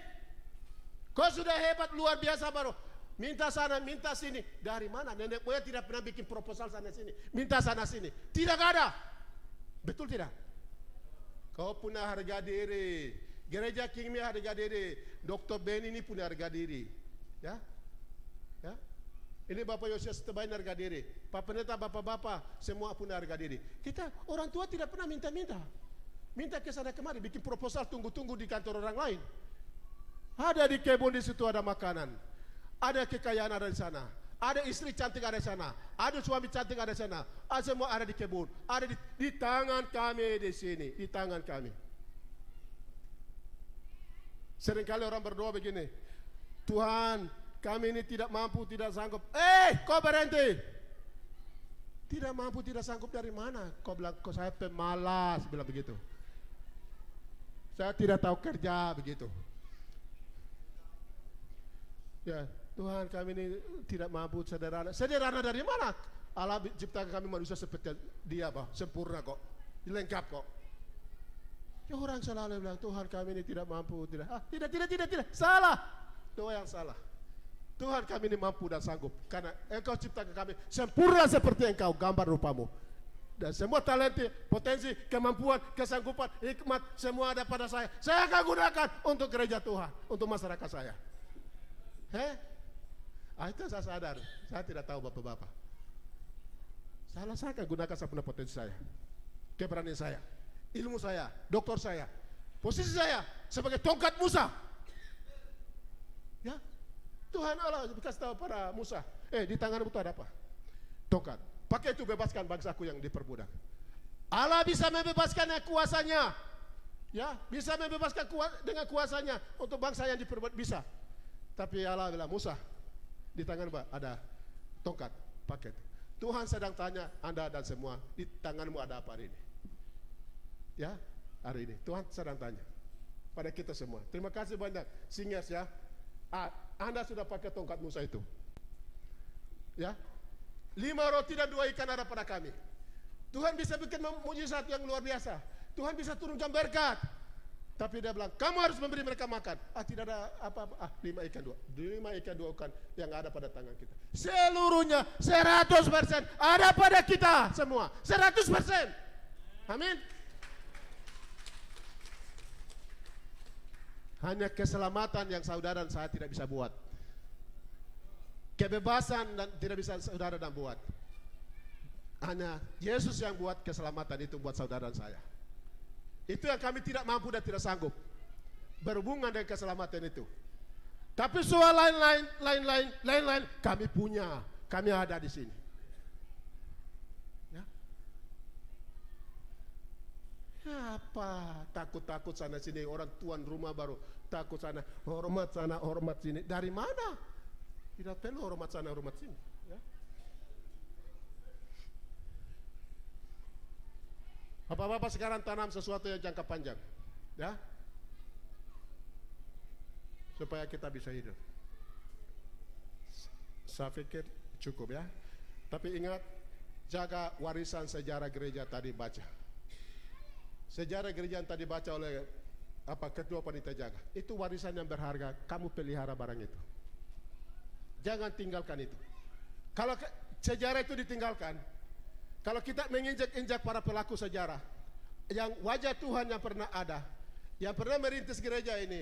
Kau sudah hebat luar biasa baru minta sana, minta sini. Dari mana? Nenek moyang tidak pernah bikin proposal sana sini. Minta sana sini. Tidak ada. Betul tidak? Kau punya harga diri. Gereja Kingmi harga diri. Dr. Ben ini punya harga diri. Ya? Ya? Ini Bapak Yosias Tebain harga diri. Pak Pendeta, bapak-bapak semua punya harga diri. Kita orang tua tidak pernah minta-minta. Minta ke sana kemari, bikin proposal tunggu-tunggu di kantor orang lain. Ada di kebun di situ ada makanan. Ada kekayaan ada di sana. Ada istri cantik ada di sana. Ada suami cantik ada di sana. Semua ada di kebun. Ada di tangan kami di sini. Di tangan kami. Seringkali orang berdoa begini. Tuhan, kami ini tidak mampu, tidak sanggup. Kau berhenti. Tidak mampu, tidak sanggup dari mana? Kau bilang, kau saya pemalas. Bilang begitu. Saya tidak tahu kerja begitu. Ya, Tuhan kami ini tidak mampu, sederhana. Sederhana dari mana? Allah ciptakan kami manusia seperti dia, Pak. Sempurna kok, lengkap kok. Orang selalu bilang, Tuhan kami ini tidak mampu. Tidak. Salah. Doa yang salah. Tuhan kami ini mampu dan sanggup. Karena Engkau ciptakan kami sempurna seperti Engkau, gambar rupamu. Dan semua talenta, potensi, kemampuan, kesanggupan, hikmat, semua ada pada saya. Saya akan gunakan untuk gereja Tuhan, untuk masyarakat saya. Itu saya sadar. Saya tidak tahu bapak-bapak. Saya akan gunakan sepenuhnya potensi saya, keberanian saya, ilmu saya, doktor saya, posisi saya sebagai tongkat Musa. Ya, Tuhan Allah kasih tahu pada Musa, di tanganmu itu ada apa? Tongkat. Pakai itu bebaskan bangsaku yang diperbudak. Allah bisa membebaskan kuasanya. Ya, bisa membebaskan dengan kuasanya untuk bangsa yang diperbudak, bisa. Tapi Allah bilang, Musa, di tanganmu ada tongkat, pakai itu. Tuhan sedang tanya Anda dan semua, di tanganmu ada apa hari ini? Ya, hari ini Tuhan sedang tanya pada kita semua. Terima kasih banyak singers ya. Anda sudah pakai tongkat Musa itu. Ya. 5 roti dan 2 ikan ada pada kami. Tuhan bisa bikin mujizat yang luar biasa. Tuhan bisa turunkan berkat. Tapi dia bilang, kamu harus memberi mereka makan. Tidak ada apa-apa. 5 ikan 2 ikan yang ada pada tangan kita. Seluruhnya 100% ada pada kita semua. 100%. Amin. Hanya keselamatan yang saudara dan saya tidak bisa buat. Kebebasan dan tidak bisa saudara dan buat. Hanya Yesus yang buat keselamatan itu buat saudara dan saya. Itu yang kami tidak mampu dan tidak sanggup berhubungan dengan keselamatan itu. Tapi soal lain-lain kami punya, kami ada di sini. Ya. Apa takut-takut sana sini, orang tuan rumah baru takut sana, hormat sini. Dari mana? Tidak perlu hormat sana, hormat sini. Ya. Bapak-bapak sekarang tanam sesuatu yang jangka panjang, ya, supaya kita bisa hidup. Saya pikir cukup ya. Tapi ingat, jaga warisan sejarah gereja tadi baca. Sejarah gereja yang tadi baca oleh ketua panitia jaga. Itu warisan yang berharga. Kamu pelihara barang itu. Jangan tinggalkan itu. Kalau sejarah itu ditinggalkan, kalau kita menginjak-injak para pelaku sejarah, yang wajah Tuhan yang pernah ada, yang pernah merintis gereja ini,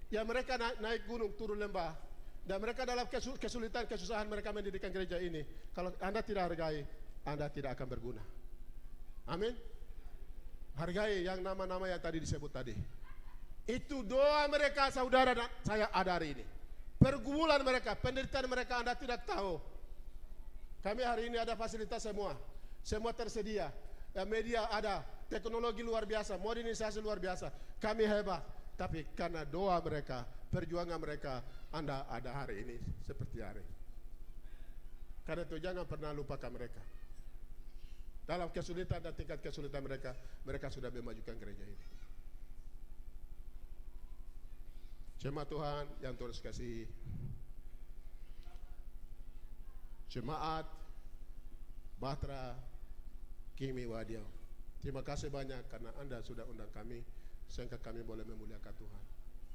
yang mereka naik gunung, turun lembah, dan mereka dalam kesulitan, kesusahan mereka mendirikan gereja ini. Kalau Anda tidak hargai, Anda tidak akan berguna. Amin. Hargai yang nama-nama yang tadi disebut tadi. Itu doa mereka, saudara dan saya ada hari ini. Pergumulan mereka, penderitaan mereka Anda tidak tahu. Kami hari ini ada fasilitas semua tersedia. Media ada, teknologi luar biasa, modernisasi luar biasa. Kami hebat, tapi karena doa mereka, perjuangan mereka, Anda ada hari ini seperti hari. Karena itu jangan pernah lupakan mereka. Dalam kesulitan dan tingkat kesulitan mereka, mereka sudah memajukan gereja ini. Jemaat Tuhan yang Tuhan kasih, jemaat Bahtera Kimi Wadiau, terima kasih banyak karena Anda sudah undang kami sehingga kami boleh memuliakan Tuhan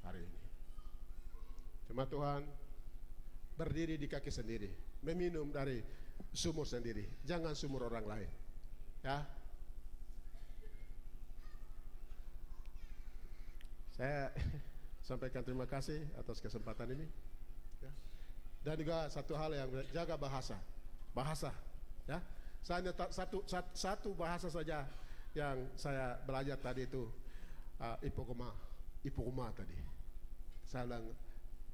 hari ini. Jemaat Tuhan, berdiri di kaki sendiri, meminum dari sumur sendiri, jangan sumur orang lain. Ya, saya sampaikan terima kasih atas kesempatan ini. Ya. Dan juga satu hal yang jaga bahasa, ya. Saya hanya satu bahasa saja yang saya belajar tadi itu, ipokoma tadi. Saya bilang,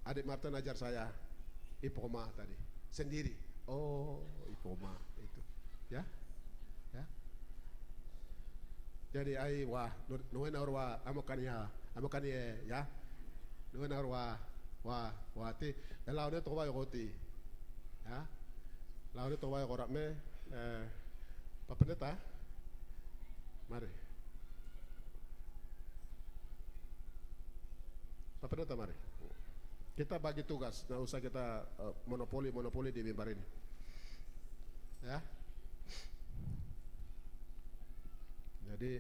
adik Martin ajar saya ipokoma tadi sendiri. Oh, ipokoma itu, ya. Jadi nuhun orwa amokania ya. Nuhun orwa ti laune to wa yoti. Ya. Laune to wa yorame Pak Pendeta. Mari. Pak Pendeta mari. Kita bagi tugas, nggak usah kita monopoli di mimbar ini. Ya. Jadi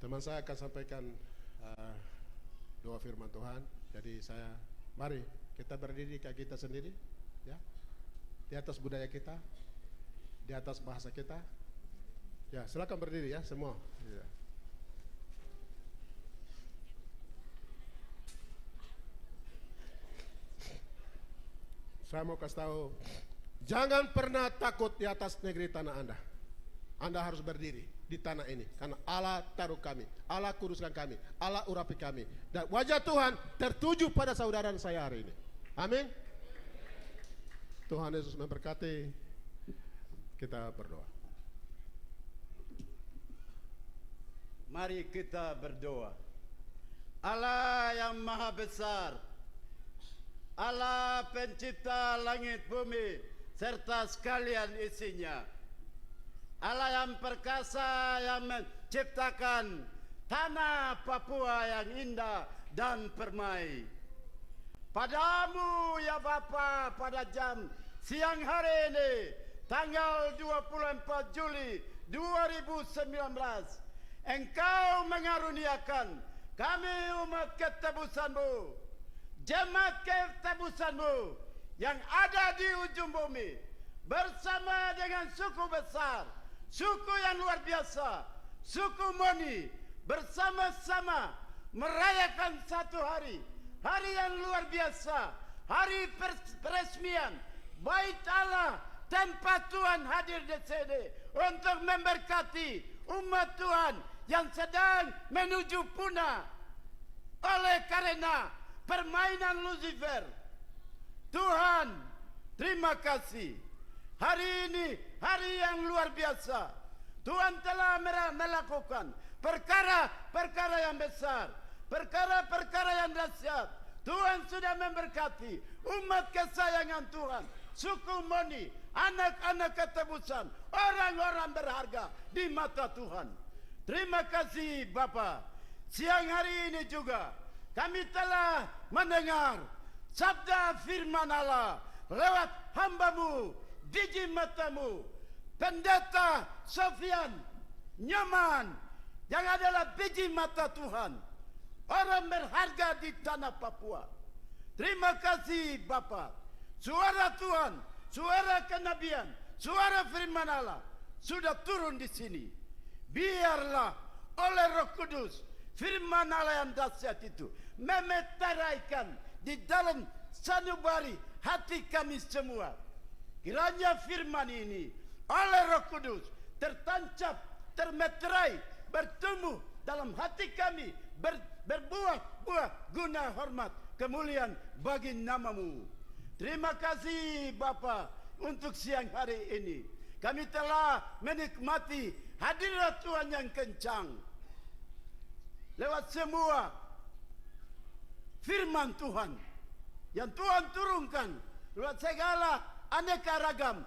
Teman saya akan sampaikan doa firman Tuhan. Jadi mari kita berdiri kayak kita sendiri, ya, di atas budaya kita, di atas bahasa kita. Ya, silakan berdiri ya semua. Ya. Saya mau kasih tahu, jangan pernah takut di atas negeri tanah Anda. Anda harus berdiri di tanah ini, karena Allah taruh kami, Allah kuduskan kami, Allah urapi kami, dan wajah Tuhan tertuju pada saudara saya hari ini. Amin. Tuhan Yesus memberkati. Kita berdoa. Mari kita berdoa. Allah yang maha besar, Allah pencipta langit bumi serta sekalian isinya, Allah yang perkasa yang menciptakan tanah Papua yang indah dan permai. Padamu ya Bapa, pada jam siang hari ini tanggal 24 Juli 2019, Engkau mengaruniakan kami umat ketebusan-Mu, jemaat ketebusan-Mu yang ada di ujung bumi, bersama dengan suku besar, suku yang luar biasa, suku Moni, bersama-sama merayakan satu hari yang luar biasa, hari peresmian Bait Allah, tempat Tuhan hadir di sini untuk memberkati umat Tuhan yang sedang menuju punah oleh karena permainan Lucifer. Tuhan, terima kasih. Hari ini hari yang luar biasa. Tuhan telah melakukan perkara-perkara yang besar, perkara-perkara yang dahsyat. Tuhan sudah memberkati umat kesayangan Tuhan, suku Moni, anak-anak ketebusan, orang-orang berharga di mata Tuhan. Terima kasih Bapa. Siang hari ini juga kami telah mendengar sabda firman Allah lewat hamba-Mu, biji mata-Mu, Pendeta Sofian Nyaman, yang adalah biji mata Tuhan, orang berharga di tanah Papua. Terima kasih Bapa. Suara Tuhan, suara kenabian, suara firman Allah sudah turun di sini. Biarlah oleh Roh Kudus firman Allah yang dahsyat itu memeteraikan di dalam sanubari hati kami semua. Kiranya firman ini oleh Roh Kudus tertancap, termeterai, bertumbuh dalam hati kami, berbuah-buah guna hormat kemuliaan bagi nama-Mu. Terima kasih Bapa untuk siang hari ini. Kami telah menikmati hadirat Tuhan yang kencang lewat semua firman Tuhan yang Tuhan turunkan lewat segala aneka ragam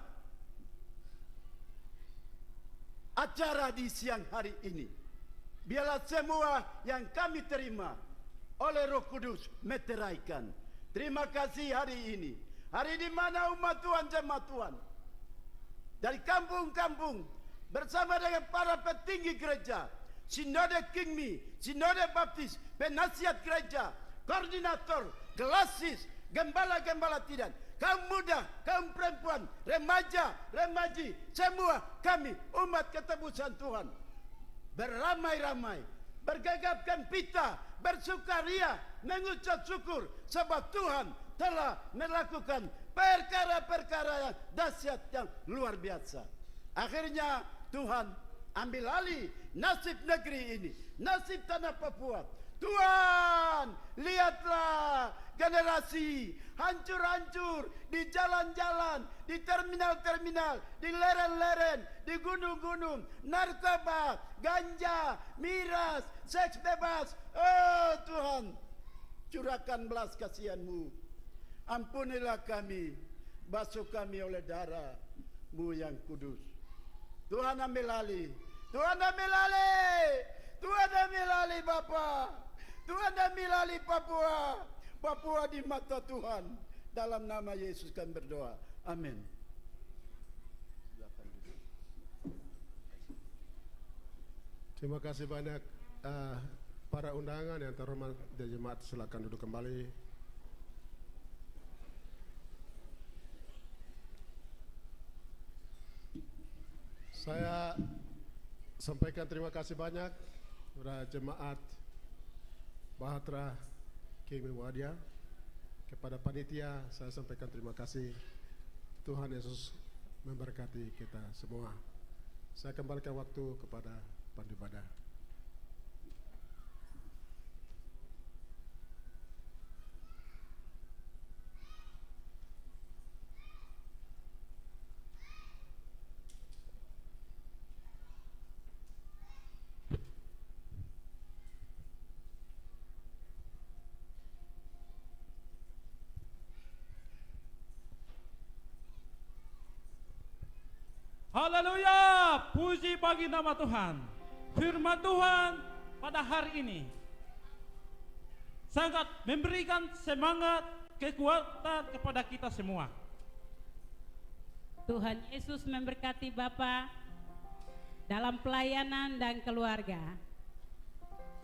acara di siang hari ini. Biarlah semua yang kami terima oleh Roh Kudus meteraikan. Terima kasih hari ini, hari di mana umat Tuhan, jemaat Tuhan dari kampung-kampung bersama dengan para petinggi gereja, Sinode Kingmi, Sinode Baptis, penasihat gereja, koordinator, gelasis, gembala-gembala tidak, kaum muda, kaum perempuan, remaja, remaji, semua kami umat ketebusan Tuhan beramai-ramai, bergagapkan pita, bersukaria, mengucap syukur sebab Tuhan telah melakukan perkara-perkara yang dahsyat yang luar biasa. Akhirnya Tuhan ambil alih nasib negeri ini, nasib tanah Papua. Tuhan, lihatlah generasi hancur-hancur di jalan-jalan, di terminal-terminal, di lereng-lereng, di gunung-gunung, narkoba, ganja, miras, seks bebas. Oh Tuhan, curahkan belas kasihan-Mu. Ampunilah kami, basuh kami oleh darah-Mu yang kudus. Tuhan ambil alih, Tuhan ambil alih, Tuhan ambil alih Bapa, Tuhan ambil alih Papua, Papua di mata Tuhan. Dalam nama Yesus kami berdoa, amin. Terima kasih banyak para undangan yang terhormat dan jemaat, silakan duduk kembali. Saya sampaikan terima kasih banyak kepada jemaat Bahtera King Muhadia. Kepada panitia saya sampaikan terima kasih. Tuhan Yesus memberkati kita semua. Saya kembalikan waktu kepada pandu ibadah. Haleluya, puji bagi nama Tuhan. Firman Tuhan pada hari ini sangat memberikan semangat, kekuatan kepada kita semua. Tuhan Yesus memberkati Bapak dalam pelayanan dan keluarga.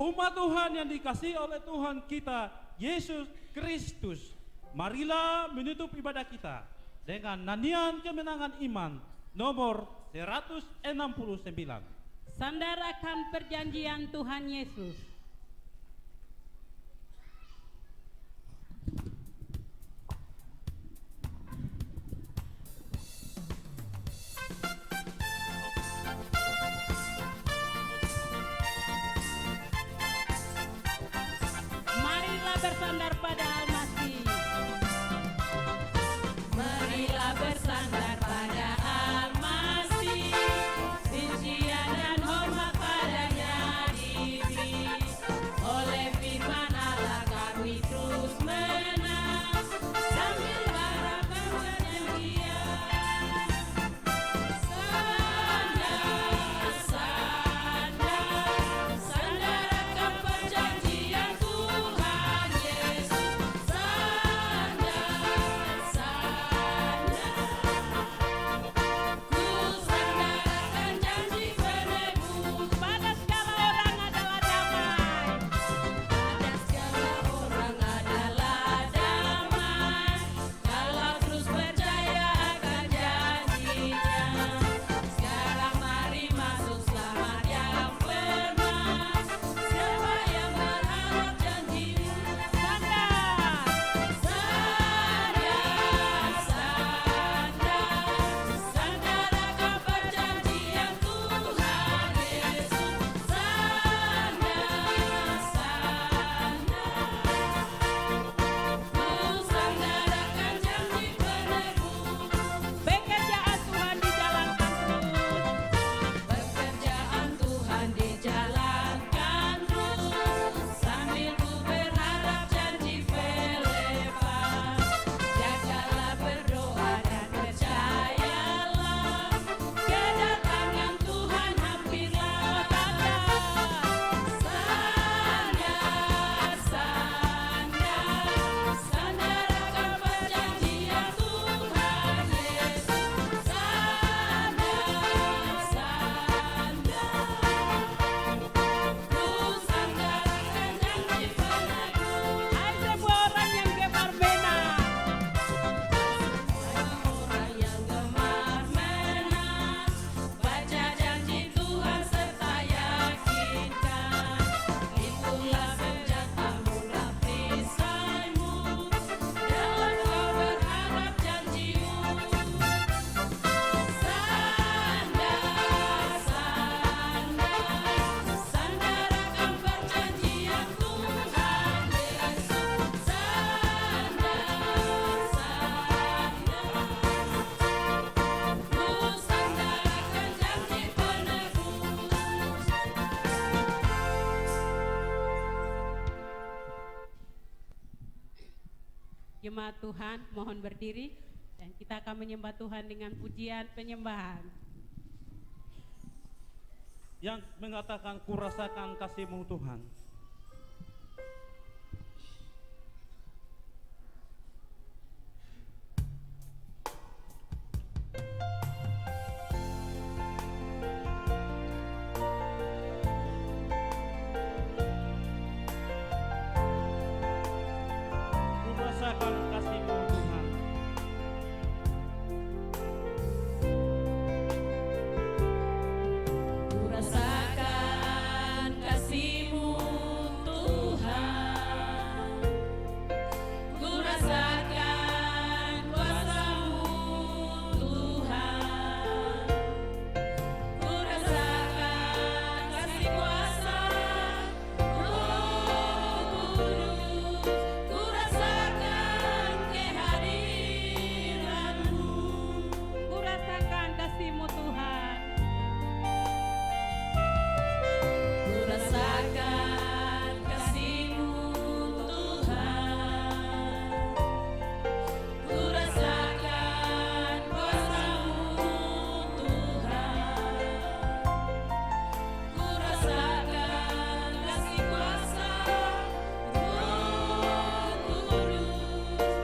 Umat Tuhan yang dikasihi oleh Tuhan kita Yesus Kristus, marilah menutup ibadah kita dengan nyanyian kemenangan iman nomor 169. Sandar akan perjanjian Tuhan Yesus. Marilah bersandar pada Al-Masih. Marilah bersandar pada Al-Masih. Pujian dan hormat padanya diberi. Oleh firman Allah kami terus menang, sambil harapkan perjanjian. Sandar, sandar akan perjanjian Tuhan Yesus. Sandar, ku sandarkan janji penebus. Pada segala orang adalah damai. Pada segala orang adalah damai. Kalau terus percaya akan janjinya. Sekarang mari masuk selamat yang firman. Siapa yang berharap janjimu? Sandar, sandar akan perjanjian Tuhan Yesus. Ku sandarkan janji penebus. Pekerjaan Tuhan dijalankan terus. Pekerjaan Tuhan dijalankan terus. Sambil ku berharap janji Felepas. Jagalah berdoa dan percayalah, kedatangan Tuhan hampirlah datang. Sandar akan perjanjian Tuhan Yesus. Ku sandarkan janji penebus. Hai semua orang yang gemar menang. Orang yang gemar menang, baca janji Tuhan serta yakinkan. Itulah senjatamu dan perisaimu, dalam kau berharap janjimu. Sandar akan perjanjian Tuhan Yesus. Ku sandarkan janji penebus. Jemaat Tuhan, mohon berdiri dan kita akan menyembah Tuhan dengan pujian penyembahan. Yang mengatakan kurasakan kasih-Mu Tuhan.